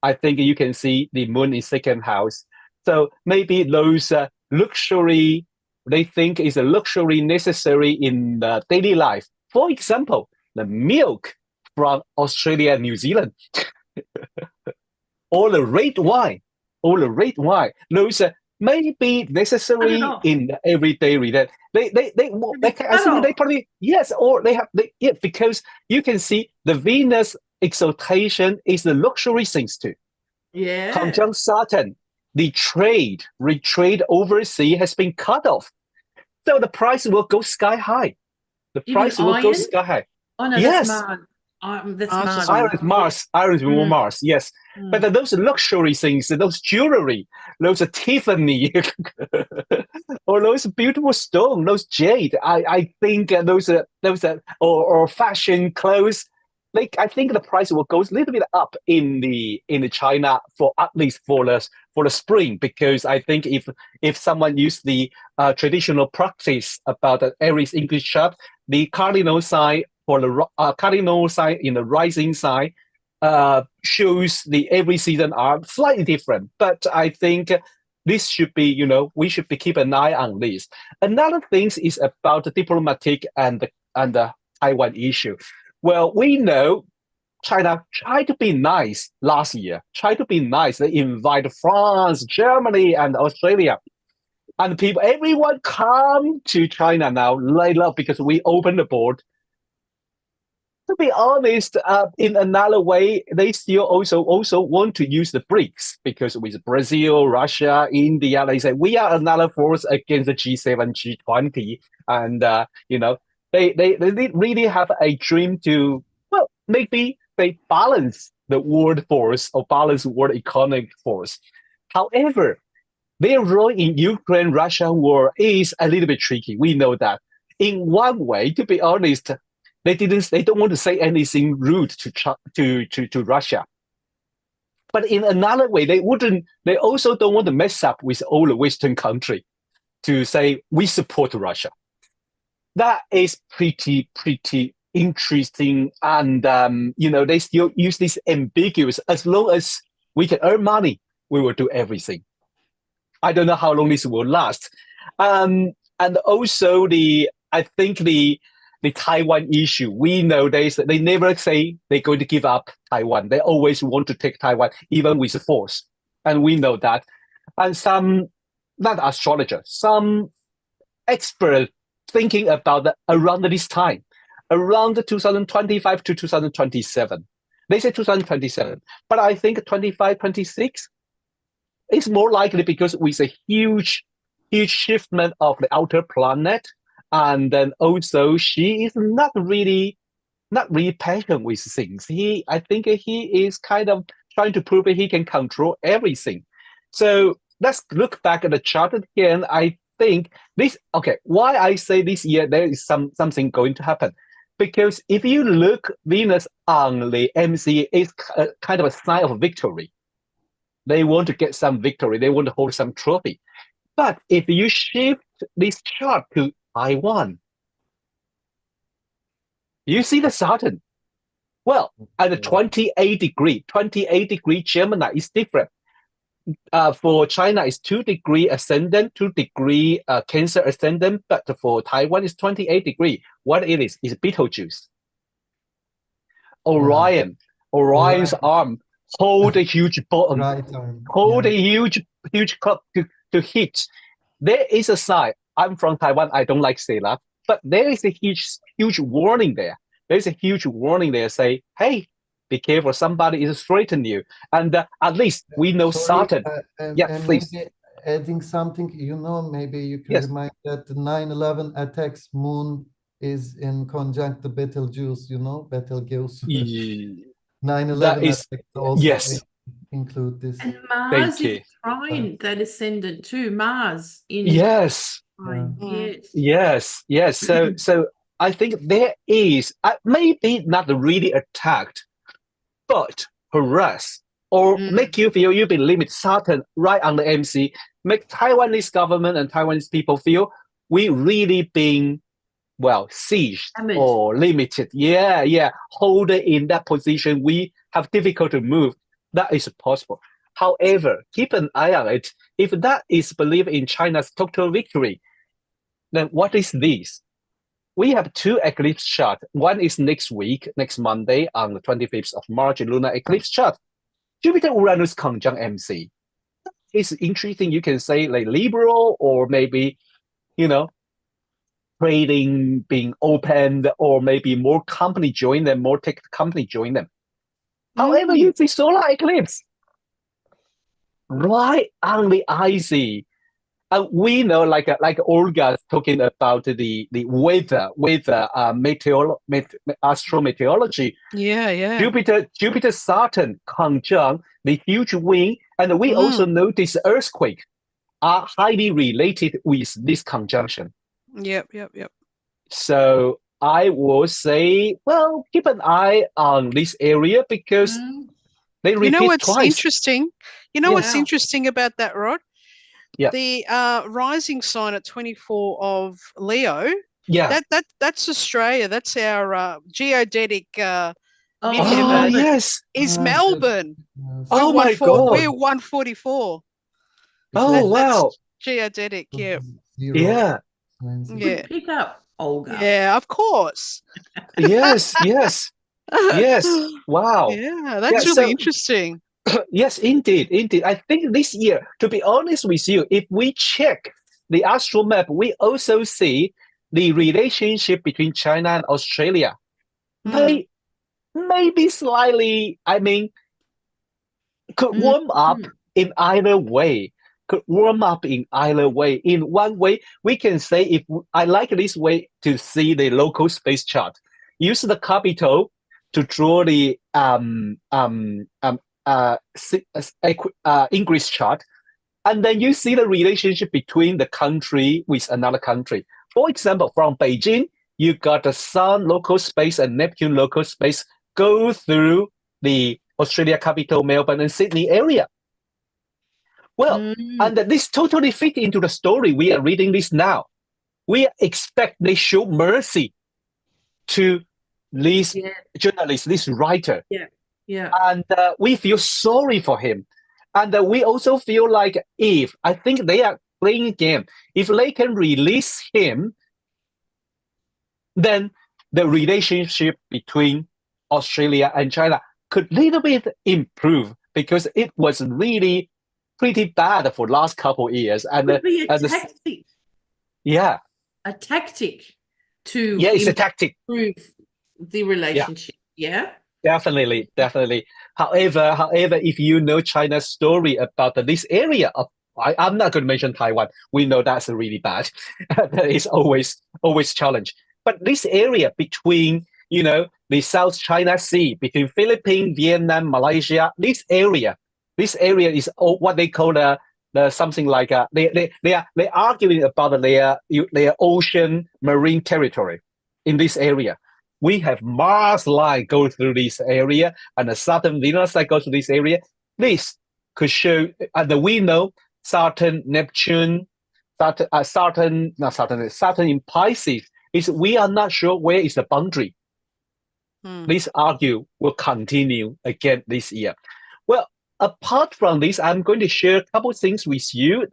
I think you can see the moon in second house. So maybe those luxury, they think is a luxury necessary in daily life. For example, the milk from Australia and New Zealand, or the red wine, those may be necessary in the everyday reader. They I think they probably, yes, or they have, because you can see the Venus exaltation is the luxury things too. Yeah. Conjunct Saturn, the trade overseas has been cut off. So the price will go sky high. The price will go sky high. Oh no, yes. that's Mars. That's Mars. Iris Mars, yes. But those luxury things, those jewelry, those Tiffany, or those beautiful stone, those jade, I think those or fashion clothes, like I think the price will go a little bit up in the China for at least for the spring, because I think if someone use the traditional practice about the Aries English chart, the cardinal sign for the cardinal sign in the rising sign shows the every season are slightly different. But I think this should be, we should be keep an eye on this. Another thing is about the diplomatic and the Taiwan issue. Well, we know China tried to be nice last year, tried to be nice. They invite France, Germany, and Australia. And everyone come to China now, later, because we opened the board. To be honest, in another way, they still also want to use the BRICS, because with Brazil, Russia, India, they say we are another force against the G7, G20, and they really have a dream to, well, maybe they balance the world force or balance world economic force. However, their role in Ukraine-Russia war is a little bit tricky. We know that. In one way, to be honest, they don't want to say anything rude to Russia. But in another way, they also don't want to mess up with all the Western country to say we support Russia. That is pretty interesting, and they still use this ambiguous. As long as we can earn money, we will do everything. I don't know how long this will last, and also I think the Taiwan issue. We know they never say they're going to give up Taiwan. They always want to take Taiwan, even with force, and we know that. And some, not astrologers, some experts thinking about around this time, around 2025 to 2027. They say 2027, but I think 25, 26 is more likely, because with a huge shiftment of the outer planet, and then also she is not really patient with things. I think he is kind of trying to prove that he can control everything. So let's look back at the chart again. I think why I say this year there is something going to happen, because if you look Venus on the MC, it's kind of a sign of victory. They want to get some victory. They want to hold some trophy. But if you shift this chart to Taiwan, you see the Saturn. Well, at the 28 degree Gemini is different. For China, it's 2 degree ascendant, 2 degree Cancer ascendant, but for Taiwan, it's 28 degree. What it is Betelgeuse. Orion's arm hold a huge bottom, hold a huge cup to hit. There is a sign. I'm from Taiwan. I don't like say that, but there is a huge warning there. There's a huge warning there. Say, hey, be careful. Somebody is threatening you. And at least we know Saturn. Please. Maybe adding something, maybe you can remind that the 9/11 attacks moon is in conjunct the Betelgeuse, Betelgeuse. 9/11 That is, attacks also. yes. include this. And Mars Thank is you. trying that ascendant too. Mars in Yes, trine. Mm. Yes. yes. So I think there is maybe not really attacked, but harass or Mm. make you feel you've been limited Saturn right on the MC, make Taiwanese government and Taiwanese people feel we really being sieged Hammered. or limited. Yeah. Hold it in that position. We have difficult to move. That is possible. However, keep an eye on it. If that is believed in China's total victory, then what is this? We have two eclipse charts. One is next week, next Monday on the 25th of March, lunar eclipse chart. Jupiter-Uranus conjunct MC. It's interesting. You can say like liberal or maybe, trading being opened or maybe more company join them, more tech company join them. However, you see solar eclipse right on the IC. And we know, like Olga talking about the weather, astrometeorology. Yeah. Jupiter, Saturn conjunct the huge wind, and we also notice earthquake are highly related with this conjunction. Yep. So I will say, keep an eye on this area because they repeat You know what's twice. interesting? You know what's Wow. interesting about that, Rod? Yeah. The rising sign at 24 of Leo. Yeah. That's Australia. That's our geodetic Oh, minimum yes. is Melbourne. Yes. Oh my God. We're 144. Oh, wow. That's geodetic. Yeah. Zero Yeah. signs. Yeah. Pick up, Olga. Yeah, of course. Yes. Wow. Yeah, that's Yeah, really so- interesting. Yes, indeed. I think this year, to be honest with you, if we check the astral map, we also see the relationship between China and Australia. Maybe slightly, could warm up in either way. In one way, we can say I like this way to see the local space chart. Use the capital to draw the Ingress chart, and then you see the relationship between the country with another country. For example, from Beijing, you got the Sun local space and Neptune local space go through the Australia capital, Melbourne and Sydney area. And this totally fit into the story we are reading this now. We expect they show mercy to this journalist, this writer. Yeah. And we feel sorry for him. And we also feel like I think they are playing a game. If they can release him, then the relationship between Australia and China could little bit improve because it was really pretty bad for the last couple of years. And Could be a tactic. Yeah. A tactic to it's a tactic. improve the relationship. Yeah. Definitely. However, if you know China's story about this area of, I'm not going to mention Taiwan. We know that's really bad. That is always challenge. But this area between, the South China Sea, between Philippines, Vietnam, Malaysia, this area is what they call the something like they're arguing about their ocean marine territory in this area. We have Mars line go through this area and the Saturn Venus line goes through this area. This could show that we know Saturn, Neptune, Saturn in Pisces is we are not sure where is the boundary. This argue will continue again this year. Well, apart from this, I'm going to share a couple things with you.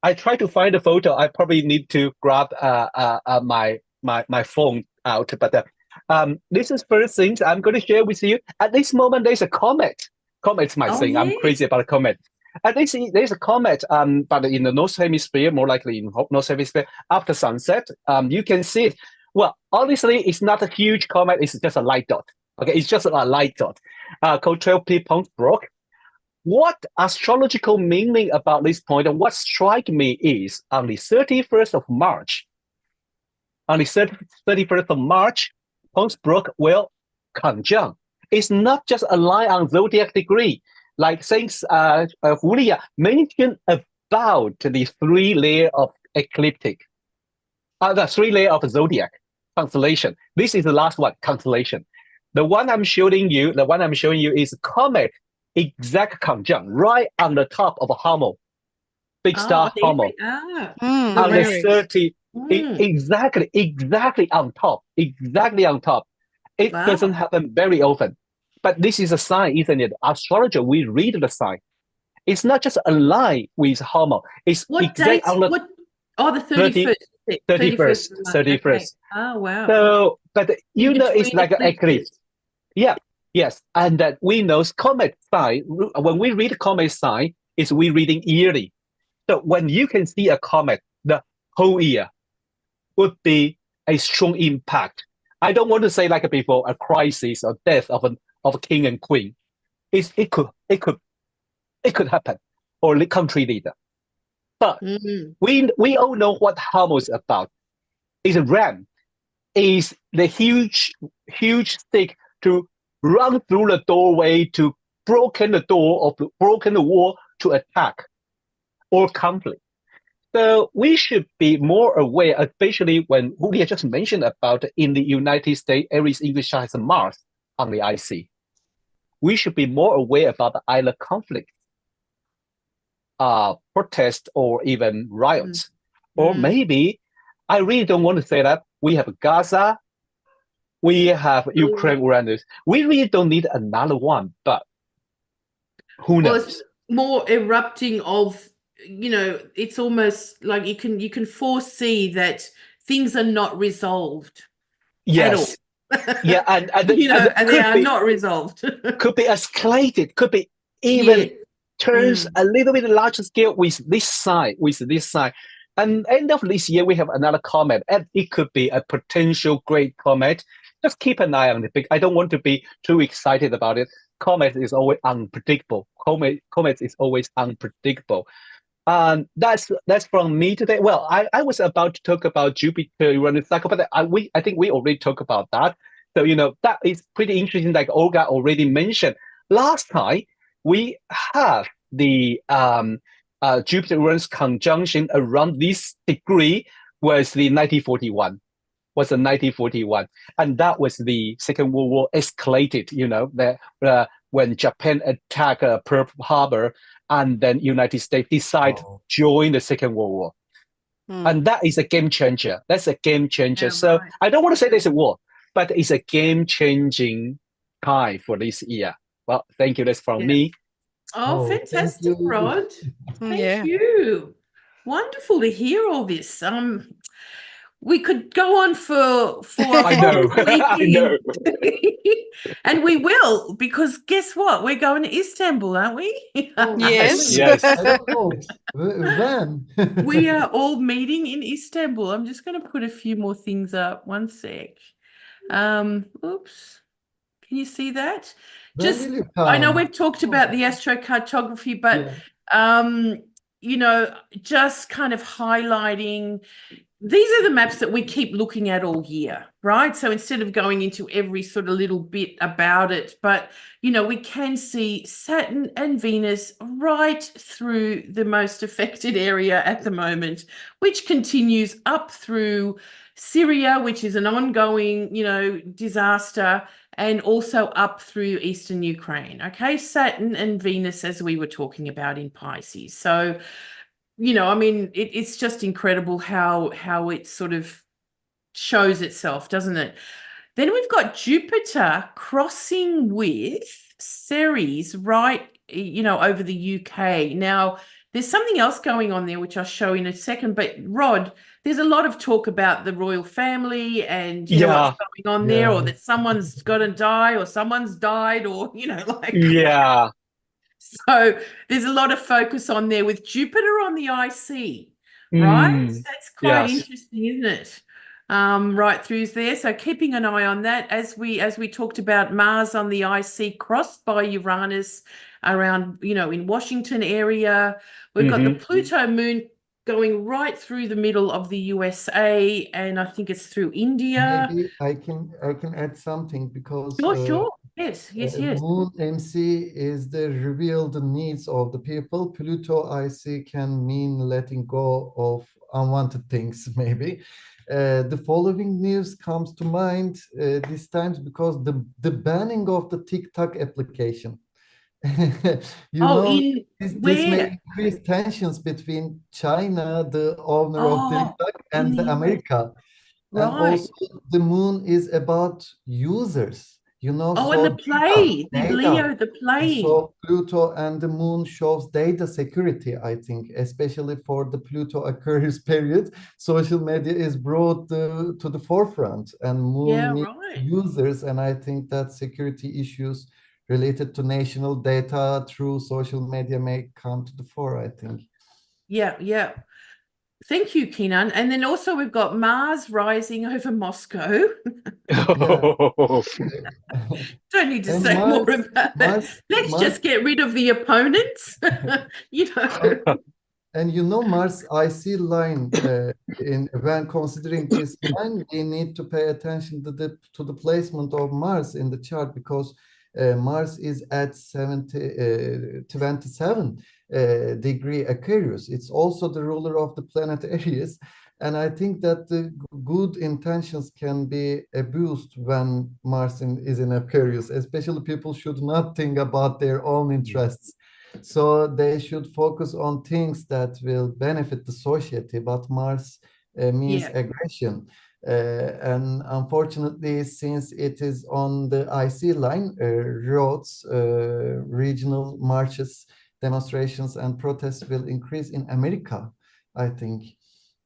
I try to find a photo. I probably need to grab my phone out, but this is first things I'm going to share with you. At this moment, there's a comet. Comet's my thing. I'm crazy about a comet. And there's a comet, but in the North Hemisphere, more likely in North Hemisphere, after sunset, you can see it. Well, honestly, it's not a huge comet. It's just a light dot. Okay, it's just a light dot called 12P Brock. What astrological meaning about this point and what strike me is on the 31st of March, 31st of March, Brock will conjunct. It's not just a line on zodiac degree. like since Julija mentioned about the 3 layer of ecliptic, the 3 layer of zodiac constellation. This is the last one, constellation. The one I'm showing you is comet exact conjunct right on the top of Hammel, big star here Hammel. we are. Mm, On the very. 30, Mm. exactly on top, exactly on top. It Wow. doesn't happen very often, but this is a sign, isn't it? Astrologer, we read the sign. It's not just aligned with Hammel. It's What exact dates? on the What? Oh, the 30, 31st. 31st, of March. 31st. Okay. Oh, wow. So, but you In know, it's between like an eclipse. eclipses. Yeah, yes, and that we know comet sign. When we read comet sign, is we reading yearly. So when you can see a comet, the whole year would be a strong impact. I don't want to say like before a crisis or death of a king and queen. It could happen, or the country leader. But Mm. we all know what Hammel is about. It's a ram. Is the huge stick to run through the doorway, to broken the wall to attack or conflict. So we should be more aware, especially when Julija just mentioned about in the United States, Aries English has a Mars on the IC. We should be more aware about the either conflict, protest, or even riots. Or maybe, I really don't want to say that, we have Gaza, we have Ukraine, Uranus. We really don't need another one, but who knows? Well, it's more erupting of, it's almost like you can foresee that things are not resolved at all. Yes. Yeah, and they are not resolved. Could be escalated, could be even turns a little bit larger scale with this sign, And end of this year, we have another comet, and it could be a potential great comet. Just keep an eye on it. I don't want to be too excited about it. Comet is always unpredictable. Comet is always unpredictable. And that's from me today. Well, I was about to talk about Jupiter Uranus cycle, but I think we already talked about that. So that is pretty interesting. Like Olga already mentioned, last time we have the Jupiter Uranus conjunction around this degree was the 1941. And that was the Second World War escalated. When Japan attacked Pearl Harbor, and then United States decided to join the Second World War. And that is a game changer. That's a game changer. Yeah, so right. I don't want to say there's a war, but it's a game-changing time for this year. Well, thank you. That's from me. Oh, fantastic, thank you. Rod. Thank you. Wonderful to hear all this. We could go on for I know. I know. And we will, because guess what? We're going to Istanbul, aren't we? Yes. Yes. I don't know. When? We are all meeting in Istanbul. I'm just going to put a few more things up. One sec. Oops. Can you see that? When Just, will you I know come? we've talked about the astrocartography, but just kind of highlighting, these are the maps that we keep looking at all year, right? So instead of going into every sort of little bit about it, but, we can see Saturn and Venus right through the most affected area at the moment, which continues up through Syria, which is an ongoing, disaster, and also up through eastern Ukraine. Okay, Saturn and Venus, as we were talking about in Pisces. So, it's just incredible how it sort of shows itself, doesn't it? Then we've got Jupiter crossing with Ceres right, over the UK. Now, there's something else going on there, which I'll show in a second. But Rod, there's a lot of talk about the royal family and what's going on there, or that someone's got to die, or someone's died, or So there's a lot of focus on there with Jupiter on the IC, right? So that's quite interesting, isn't it? Right through there. So keeping an eye on that, as we talked about Mars on the IC crossed by Uranus around, in Washington area. We've got the Pluto moon going right through the middle of the USA, and I think it's through India. Maybe I can add something because Sure. Yes, yes, yes. Moon MC is the reveal the needs of the people. Pluto I see can mean letting go of unwanted things, maybe. The following news comes to mind this time because the banning of the TikTok application. You Oh, know, in this may where? increase tensions between China, the owner of Oh, TikTok, in and the US. America. And Right. also, the moon is about users, Oh, and the so play, the data. Leo, the playing. So Pluto and the moon shows data security, I think, especially for the Pluto Aquarius period. Social media is brought to the forefront, and moon Yeah, means right. users, and I think that security issues related to national data through social media may come to the fore, I think. Yeah, yeah. Thank you, Kenan. And then also we've got Mars rising over Moscow. Yeah. Don't need to And say more about that. Let's Mars, just get rid of the opponents. You know. and you know, Mars IC line, in when considering this line, we need to pay attention to the placement of Mars in the chart because Mars is at 27 degree Aquarius. It's also the ruler of the planet Aries. And I think that the good intentions can be abused when Mars is in Aquarius. Especially people should not think about their own interests. So they should focus on things that will benefit the society, but Mars means Yeah. aggression. And unfortunately, since it is on the IC line, roads, regional marches, demonstrations, and protests will increase in America, I think.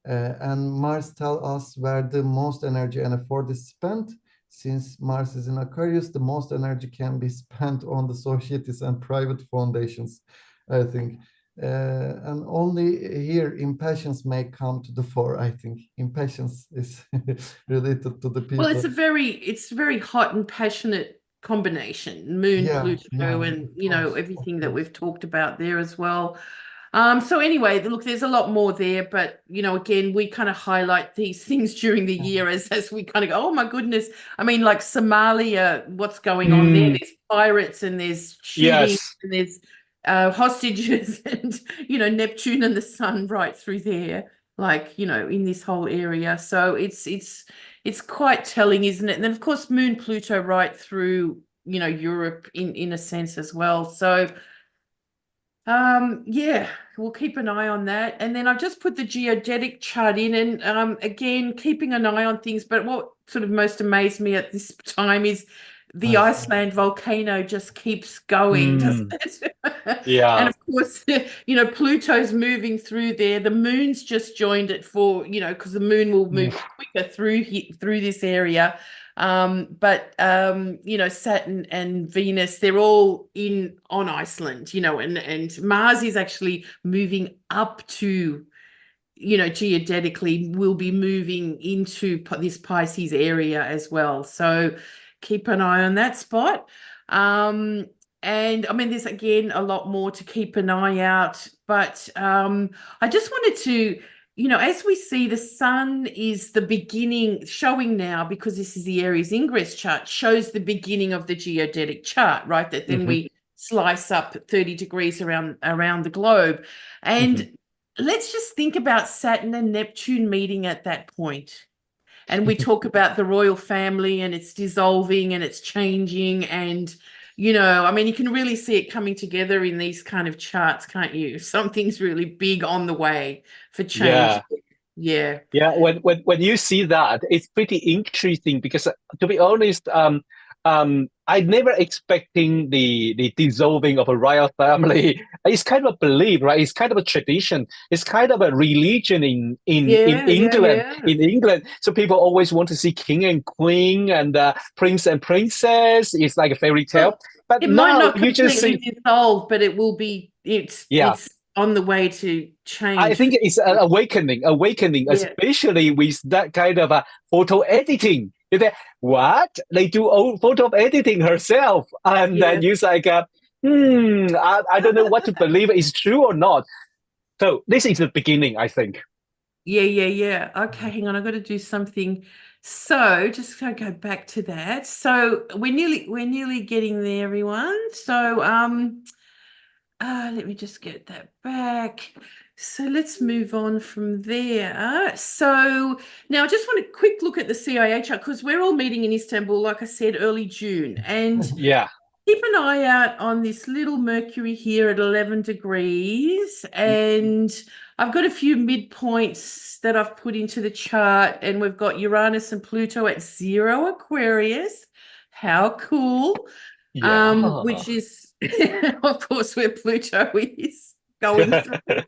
And Mars tell us where the most energy and effort is spent. Since Mars is in Aquarius, the most energy can be spent on the societies and private foundations, I think. And only here impatience may come to the fore, I think. Impatience is related to the Well, people. it's very hot and passionate combination, Moon, Yeah, Pluto, and of course, of everything that course. we've talked about there as well. So anyway, look, there's a lot more there, but again, we kind of highlight these things during the year as we kind of go, oh my goodness. I mean, like Somalia, what's going on there? There's pirates and there's shooting Yes. and there's hostages and Neptune and the sun right through there, like in this whole area. So it's quite telling, isn't it? And then of course Moon, Pluto right through Europe in a sense as well. So yeah, we'll keep an eye on that. And then I've just put the geodetic chart in, and again, keeping an eye on things. But what sort of most amazed me at this time is the Iceland volcano just keeps going, doesn't it? Yeah. And of course, Pluto's moving through there. The moon's just joined it for, because the moon will move quicker through this area. But Saturn and Venus, they're all on Iceland, and Mars is actually moving up to, geodetically will be moving into this Pisces area as well. So keep an eye on that spot. And I mean, there's again a lot more to keep an eye out, but I just wanted to, as we see, the sun is the beginning, showing now, because this is the Aries Ingress chart, shows the beginning of the geodetic chart, right? That then we slice up 30 degrees around the globe. And let's just think about Saturn and Neptune meeting at that point. And we talk about the royal family and it's dissolving and it's changing. And, I mean, you can really see it coming together in these kind of charts, can't you? Something's really big on the way for change. Yeah. Yeah, when you see that, it's pretty interesting because to be honest, I never expecting the dissolving of a royal family. It's kind of a belief, right? It's kind of a tradition. It's kind of a religion in England. In England, so people always want to see king and queen and prince and princess. It's like a fairy tale. Well, But it now might not you just completely see, dissolve, but it will be. It's on the way to change. I think it's an awakening, especially with that kind of photo editing. You think, what? They do all photo editing herself. And then you're like, I don't know what to believe is true or not. So this is the beginning, I think. Yeah. Okay, hang on. I've got to do something So just gonna go back to that. So we're nearly getting there, everyone. So let me just get that back. So let's move on from there. So now I just want a quick look at the CIA chart because we're all meeting in Istanbul, like I said, early June. And Yeah. keep an eye out on this little Mercury here at 11 degrees. And I've got a few midpoints that I've put into the chart, and we've got Uranus and Pluto at 0 Aquarius. How cool. Yeah. Which is, of course, where Pluto is going through.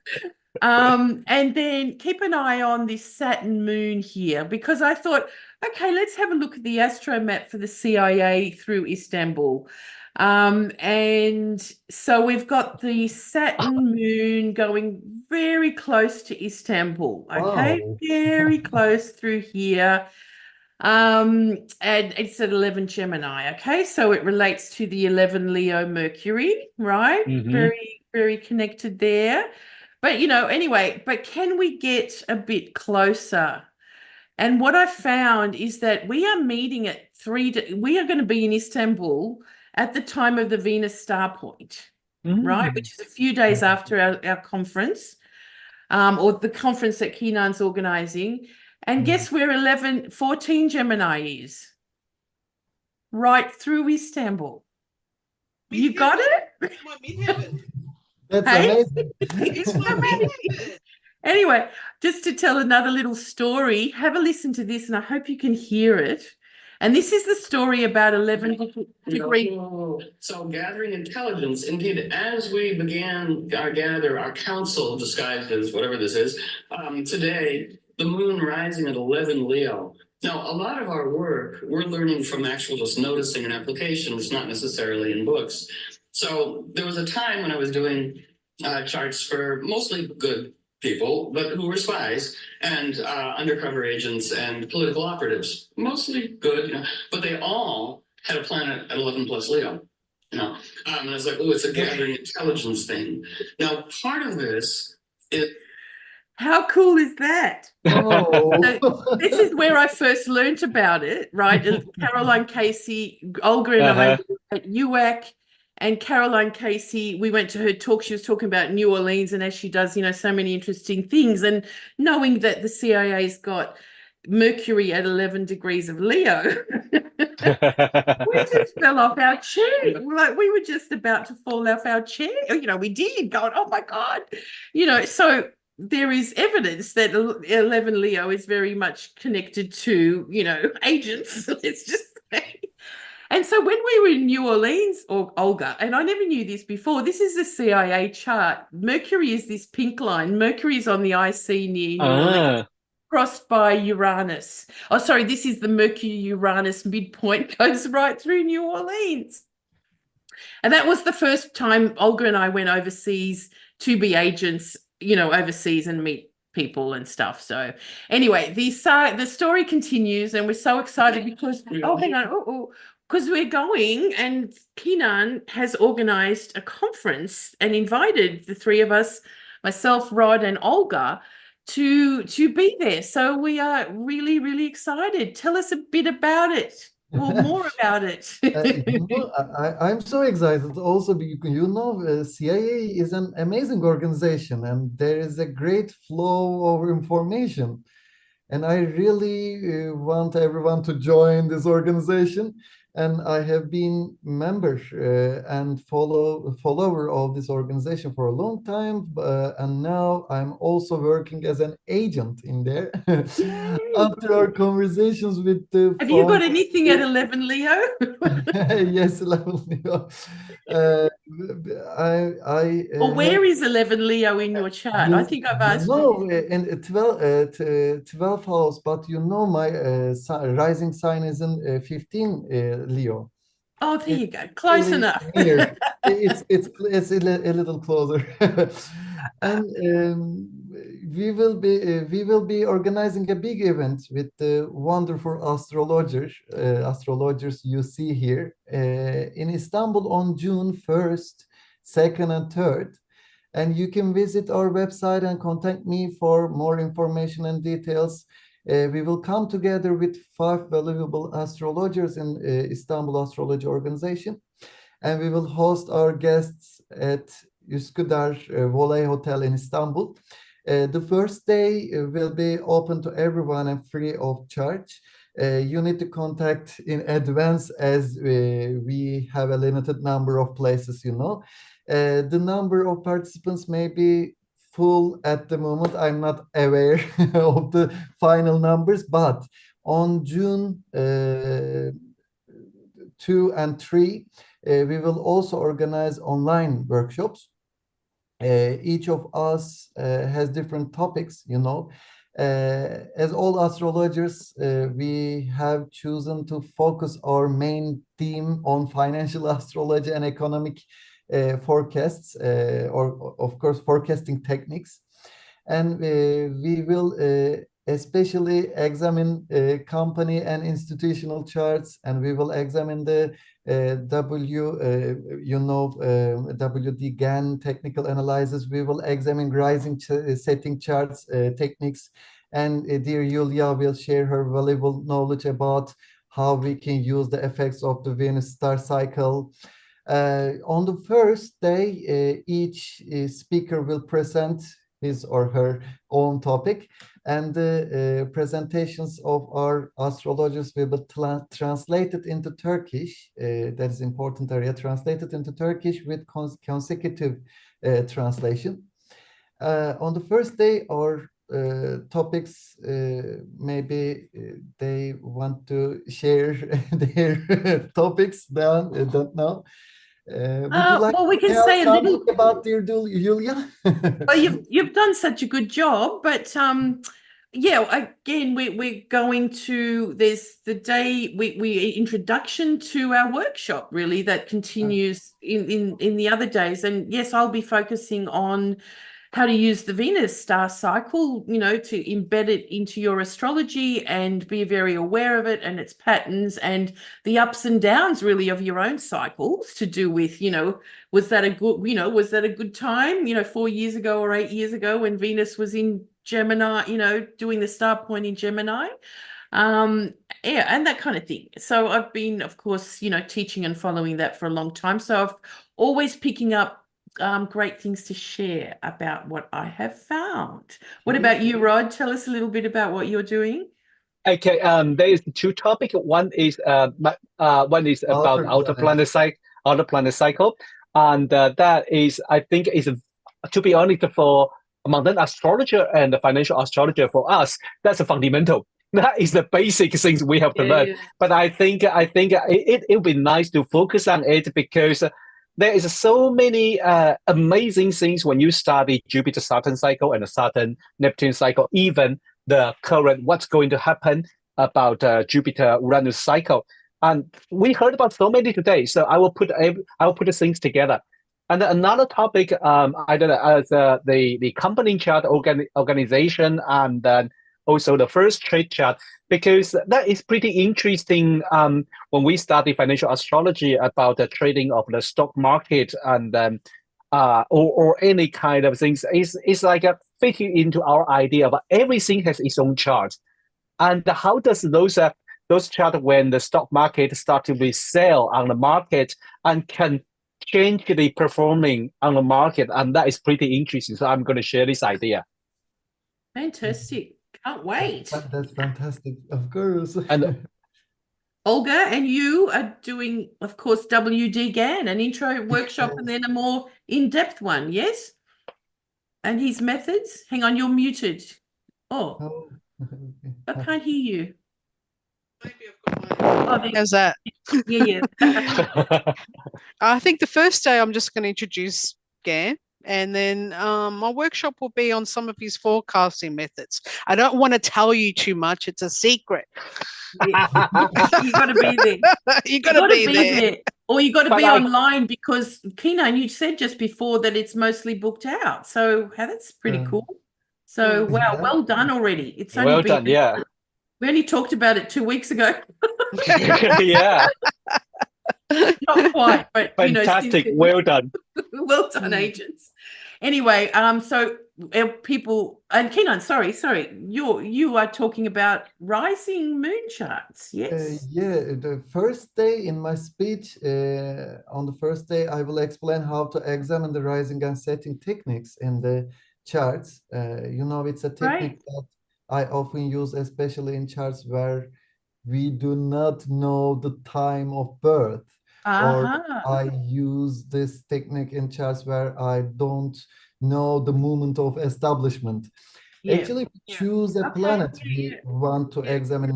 And then keep an eye on this Saturn moon here, because I thought, okay, let's have a look at the astro map for the CIA through Istanbul. And so we've got the Saturn moon going very close to Istanbul, okay? Wow. Very close through here. And it's at 11 Gemini, okay? So it relates to the 11 Leo Mercury, right? Mhm. Very, very connected there. But, anyway, but can we get a bit closer? And what I found is that we are meeting at we are going to be in Istanbul at the time of the Venus star point, right? Which is a few days after our conference, or the conference that Kenan's organizing. And guess where 14 Gemini is? Right through Istanbul. You got it? It's my midheaven. That's Hey? amazing. It's my midheaven. Anyway, just to tell another little story, have a listen to this, and I hope you can hear it. And this is the story about 11 degrees. So gathering intelligence, indeed, as we began our council disguised as whatever this is, today, the moon rising at 11 Leo. Now, a lot of our work, we're learning from actual just noticing and applications, not necessarily in books. So there was a time when I was doing charts for mostly good people, but who were spies and undercover agents and political operatives, mostly good, but they all had a planet at 11 plus Leo, and I was like, oh, it's a gathering intelligence thing. Now, part of this is. How cool is that? Oh. So this is where I first learned about it, right? Caroline Casey, Olga and I at UAC, and Caroline Casey, we went to her talk. She was talking about New Orleans, and as she does, so many interesting things. And knowing that the CIA's got Mercury at 11 degrees of Leo, we just fell off our chair. Like we were just about to fall off our chair. We did, going, oh my God. So there is evidence that 11 Leo is very much connected to, agents. Let's just say. And so when we were in New Orleans, or Olga, and I never knew this before, this is the CIA chart. Mercury is this pink line. Mercury is on the IC near New Orleans, crossed by Uranus. Oh, sorry, this is the Mercury-Uranus midpoint, goes right through New Orleans. And that was the first time Olga and I went overseas to be agents, overseas and meet people and stuff. So anyway, the story continues, and we're so excited because, hang on, because we're going, and Kenan has organized a conference and invited the three of us, myself, Rod, and Olga, to be there. So we are really, really excited. Tell us a bit about it, or more about it. I'm so excited also because CIA is an amazing organization, and there is a great flow of information. And I really want everyone to join this organization. And I have been member and follower of this organization for a long time. And now I'm also working as an agent in there. After our conversations with the Have you got anything at 11 Leo? Yes, 11 Leo. Or where is 11 Leo in your chart? I think I've asked you. In 12th house, but my rising sign is in 15 Leo. Oh, there you go. Close enough. It's a little closer. And we will be organizing a big event with the wonderful astrologers you see here in Istanbul on June 1st, 2nd, and 3rd. And you can visit our website and contact me for more information and details. We will come together with 5 valuable astrologers in Istanbul Astrology Organization, and we will host our guests at Üsküdar Voley Hotel in Istanbul. The first day will be open to everyone and free of charge. You need to contact in advance as we have a limited number of places, you know. The number of participants may be full at the moment. I'm not aware of the final numbers, but on June 2 and 3, we will also organize online workshops. Each of us has different topics, you know. As all astrologers, we have chosen to focus our main theme on financial astrology and economic forecasts, or of course forecasting techniques, and we will especially examine company and institutional charts, and we will examine the WD GAN technical analysis. We will examine rising setting charts techniques, and dear Julija will share her valuable knowledge about how we can use the effects of the Venus star cycle. On the first day, each speaker will present his or her own topic, and the presentations of our astrologers will be translated into Turkish. That is important area, translated into Turkish with consecutive translation. On the first day, our topics, maybe they want to share their topics. Don't know. Would you like well, we to can tell say a something little about dear Julija? well, you've done such a good job, but yeah, again, we're going to, there's the day we introduction to our workshop really that continues in the other days, and yes, I'll be focusing on how to use the Venus star cycle, you know, to embed it into your astrology and be very aware of it and its patterns and the ups and downs really of your own cycles, to do with, you know, was that a good time, you know, 4 years ago or 8 years ago when Venus was in Gemini, you know, doing the star point in Gemini, yeah, and that kind of thing. So I've been, of course, you know, teaching and following that for a long time. So I've always picking up great things to share about what I have found. What about you, Rod? Tell us a little bit about what you're doing. Okay, there is 2 topics. One is about outer planet cycle, and that is, I think, is to be honest, for modern astrologer and the financial astrologer, for us, that's a fundamental. That is the basic things we have to learn. Yeah. But I think it would be nice to focus on it, because there is so many amazing things when you study Jupiter-Saturn cycle and the Saturn-Neptune cycle, even the current, what's going to happen about Jupiter-Uranus cycle. And we heard about so many today, so I will put the things together. And another topic, I don't know, as the company chart organization, and then also the first trade chart, because that is pretty interesting when we study financial astrology about the trading of the stock market, and then or any kind of things. It's like fitting into our idea, but everything has its own chart. And how does those charts, when the stock market start to be sell on the market and can change the performing on the market, and that is pretty interesting. So I'm going to share this idea. Fantastic. Can't wait. That's fantastic, of course. And Olga, and you are doing, of course, WD GAN, an intro workshop, and then a more in-depth one, yes? And his methods? Hang on, you're muted. Oh, I can't hear you. Maybe I've got my... How's that? Yeah. I think the first day I'm just going to introduce GAN, and then my workshop will be on some of his forecasting methods. I don't want to tell you too much. It's a secret. Yeah. You got to be there. You got to be there. Or you got to be online, because Kenan, you said just before that it's mostly booked out. So that's pretty cool. So wow, well done already. It's only been, done, yeah. We only talked about it 2 weeks ago. Yeah. Not quite, but fantastic. You know, well done. well done, agents. Anyway, so people and Kenan, sorry, you are talking about rising moon charts, yes? Yeah, the first day in my speech, on the first day, I will explain how to examine the rising and setting techniques in the charts. It's a technique that I often use, especially in charts where we do not know the time of birth. Or I use this technique in charts where I don't know the moment of establishment. Actually, we choose a planet we want to examine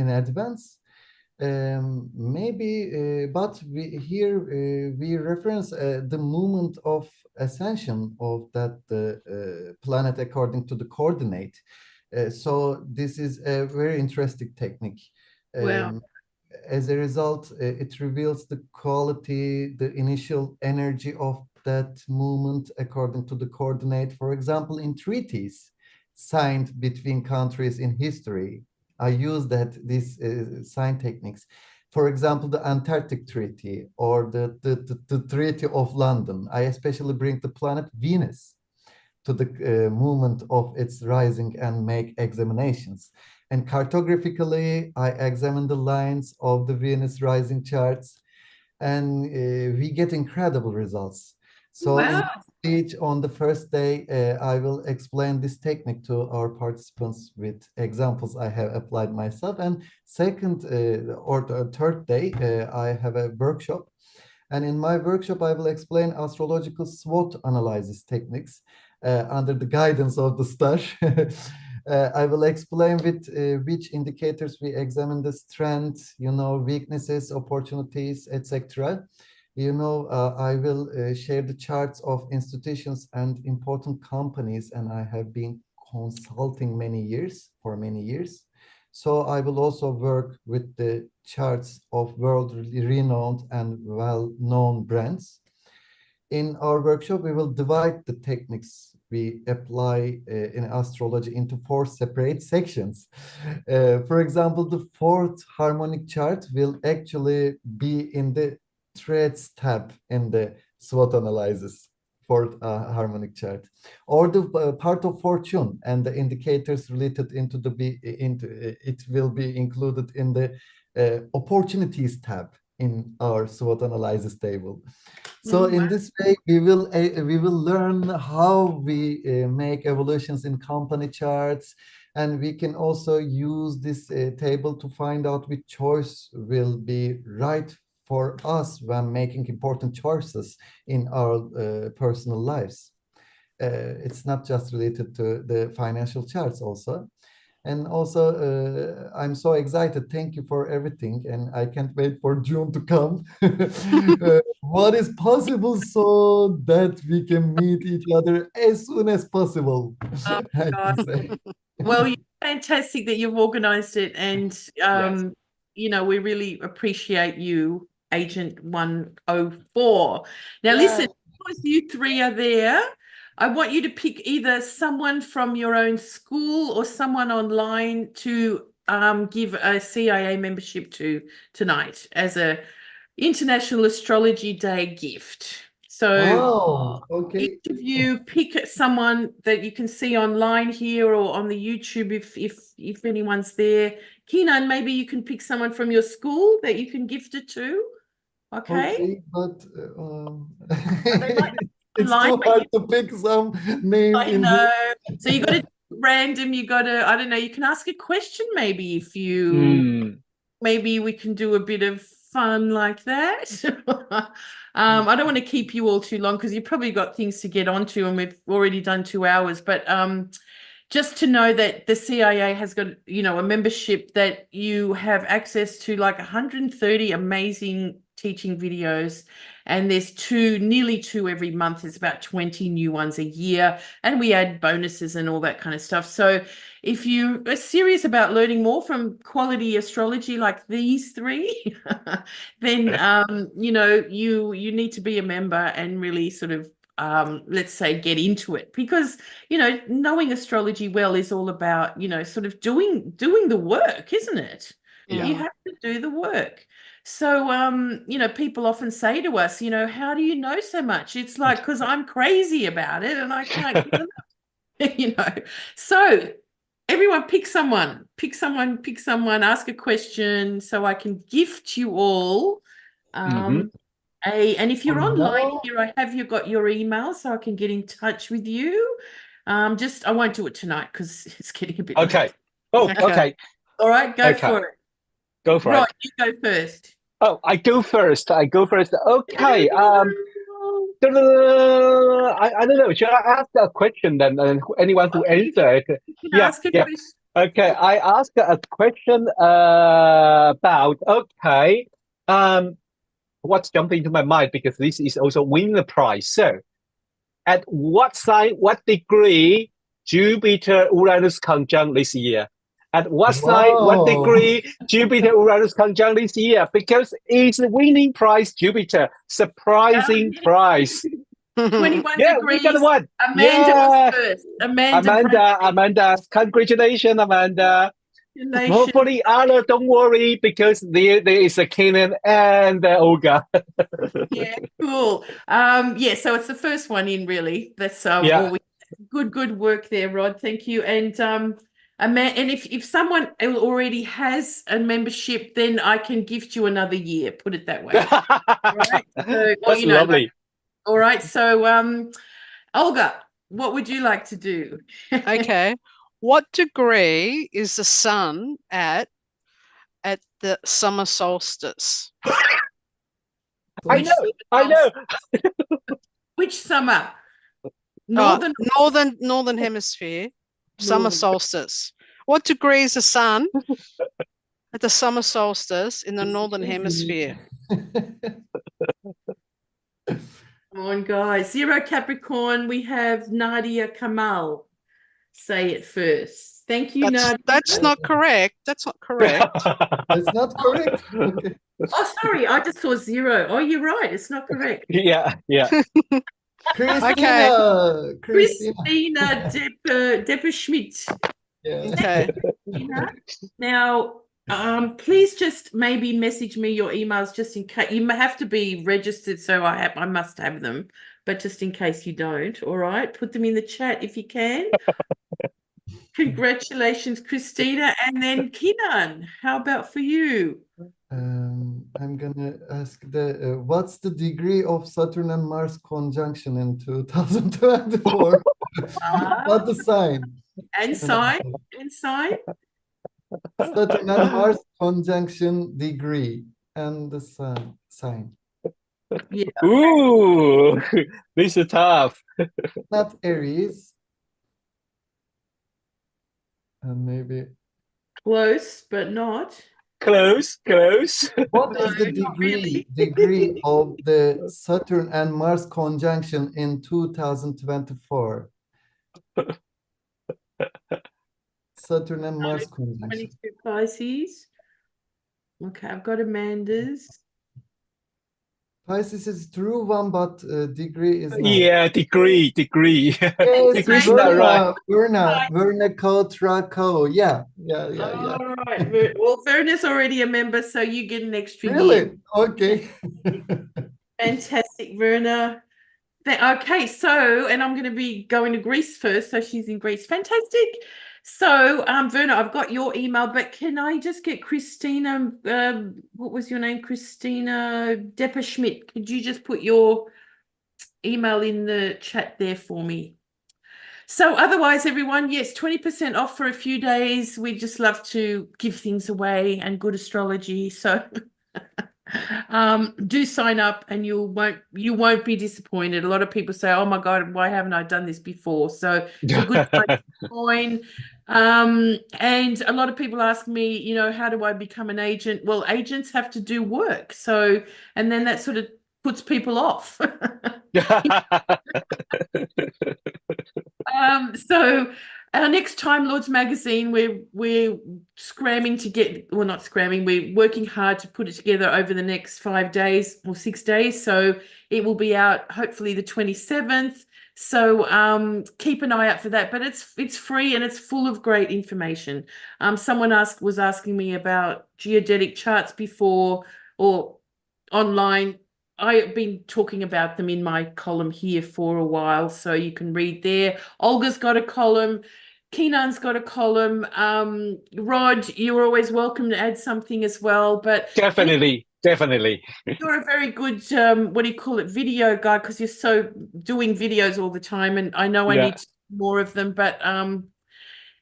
in advance. But we reference the moment of ascension of that planet according to the coordinate. So this is a very interesting technique. As a result, it reveals the quality, the initial energy of that movement according to the coordinate. For example, in treaties signed between countries in history, I use these sign techniques. For example, the Antarctic Treaty or the Treaty of London. I especially bring the planet Venus to the movement of its rising and make examinations. And cartographically, I examine the lines of the Venus rising charts, and we get incredible results. So in the speech on the first day, I will explain this technique to our participants with examples I have applied myself. And second or third day, I have a workshop. And in my workshop, I will explain astrological SWOT analysis techniques under the guidance of the star. I will explain with which indicators we examine the strengths, weaknesses, opportunities, etc. I will share the charts of institutions and important companies, and I have been consulting for many years. So I will also work with the charts of world-renowned and well-known brands. In our workshop, we will divide the techniques we apply in astrology into 4 separate sections. For example, the 4th harmonic chart will actually be in the threads tab in the SWOT analysis, 4th harmonic chart, or the part of fortune and the indicators related it will be included in the opportunities tab in our SWOT analysis table. So in this way, we will learn how we make evolutions in company charts, and we can also use this table to find out which choice will be right for us when making important choices in our personal lives. It's not just related to the financial charts also. And also, I'm so excited. Thank you for everything. And I can't wait for June to come. What is possible so that we can meet each other as soon as possible. Well, fantastic that you've organized it. And, we really appreciate you, Agent 104. Now, listen, because you 3 are there, I want you to pick either someone from your own school or someone online to give a CIA membership to tonight as a International Astrology Day gift. So each of you pick someone that you can see online here or on the YouTube if anyone's there. Kenan, maybe you can pick someone from your school that you can gift it to. Okay, but it's too hard to pick some name. I know. So you got to random. You got to. I don't know. You can ask a question maybe if you. Maybe we can do a bit of fun like that. I don't want to keep you all too long because you've probably got things to get onto, and we've already done 2 hours. But just to know that the CIA has got, a membership that you have access to like 130 amazing teaching videos, and there's nearly two every month. There's about 20 new ones a year, and we add bonuses and all that kind of stuff. So if you are serious about learning more from quality astrology like these 3, then you need to be a member and really sort of let's say get into it, because knowing astrology well is all about sort of doing the work, isn't it? You have to do the work. So, you know, people often say to us, you know, how do you know so much? It's like, because I'm crazy about it and I can't get enough, you know. So everyone pick someone, ask a question so I can gift you all and if you're online here, I have got your email so I can get in touch with you. I won't do it tonight because it's getting a bit Okay. late. Oh, okay. All right, go for it. Go for Rod, it. you go first. Oh, I go first. Okay. I don't know. Should I ask a question then? Anyone who answered? You can ask a question. Okay. I ask a question about. Okay. What's jumping into my mind because this is also winning the prize. So, at what sign, what degree Jupiter-Uranus conjunct this year? At what sign, what degree Jupiter-Uranus conjunct this year? Because it's a winning prize, Jupiter. Surprising prize. 21 Yeah, degrees. we got one. Amanda was first. Amanda. Congratulations, Amanda. Hopefully, Anna, don't worry because there is a Kenan and Olga. Yeah, cool. So it's the first one in, really. That's good work there, Rod. Thank you. And and if someone already has a membership, then I can gift you another year. Put it that way. All right. So, that's lovely. All right. So, Olga, what would you like to do? Okay. What degree is the sun at the summer solstice? I know. Which summer? Northern hemisphere, summer solstice. What degree is the sun at the summer solstice in the northern hemisphere? Come on, guys. 0 Capricorn, we have Nadia Kamal. Say it first. Thank you, Nadia. That's not correct. That's not correct. That's not correct. Okay. Oh, sorry. I just saw 0. Oh, you're right. It's not correct. Yeah. Christina Depper-Schmidt. Yeah. Okay. Now, please just maybe message me your emails just in case. You have to be registered, so I must have them. But just in case you don't, all right, put them in the chat if you can. Congratulations, Christina, and then Kenan. How about for you? I'm gonna ask what's the degree of Saturn and Mars conjunction in 2024? What the sign? And sign. Saturn and Mars conjunction degree and the sign. Yeah. Ooh, this is tough. Not Aries. And maybe Close, but not. Close. what is the No, not really. degree of the Saturn and Mars conjunction in 2024? Saturn and Mars conjunction. 22 Pisces. Okay, I've got Amanda's. Pisces is true one, but degree is not. Yeah, degree. Yes, Degree's not right. Verna Kotrako. Yeah. All right. Well, Verna's already a member, so you get an extra year. Really? Okay. Fantastic, Verna. Okay, so, and I'm going to be going to Greece first, so she's in Greece. Fantastic. So, Verna, I've got your email, but can I just get Christina, what was your name? Christina Depper-Schmidt. Could you just put your email in the chat there for me? So otherwise, everyone, yes, 20% off for a few days. We just love to give things away and good astrology. So do sign up and you won't be disappointed. A lot of people say, oh my God, why haven't I done this before? So it's a good time to join. And a lot of people ask me, you know, how do I become an agent? Well, agents have to do work. So, and then that sort of puts people off. So our next Time Lords magazine, we're scramming to get, well, not scramming, we're working hard to put it together over the next 5 days or 6 days. So it will be out hopefully the 27th. So keep an eye out for that. But it's free and it's full of great information. Someone was asking me about geodetic charts before. or online. I've been talking about them in my column here for a while, so you can read there. Olga's got a column. Kenan's got a column. Rod, you're always welcome to add something as well. But Definitely. you're a very good, what do you call it, video guy, because you're so doing videos all the time, and I know I Yeah. need to do more of them. But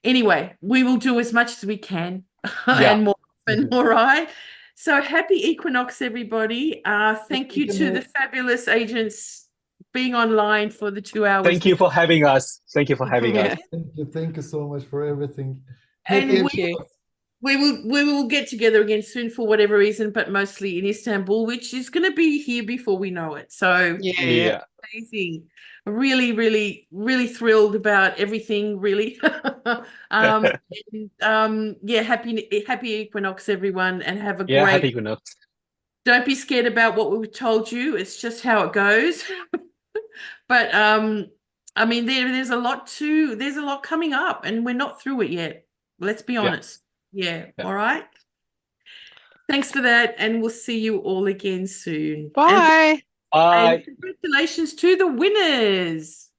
anyway, we will do as much as we can Yeah. and more often, all right? So happy Equinox, everybody. Thank you to the fabulous agents being online for the 2 hours. Thank you for having us. Thank you for having us. Thank you so much for everything. And Happy we will get together again soon for whatever reason, but mostly in Istanbul, which is going to be here before we know it. So Yeah. amazing. Really, really, really thrilled about everything, really. Yeah, happy Equinox, everyone, and have a Yeah, great. happy Equinox. Don't be scared about what we've told you. It's just how it goes. But I mean, there's a lot coming up, and we're not through it yet. Let's be honest. Yeah. All right. Thanks for that, and we'll see you all again soon. Bye. Bye. And congratulations to the winners.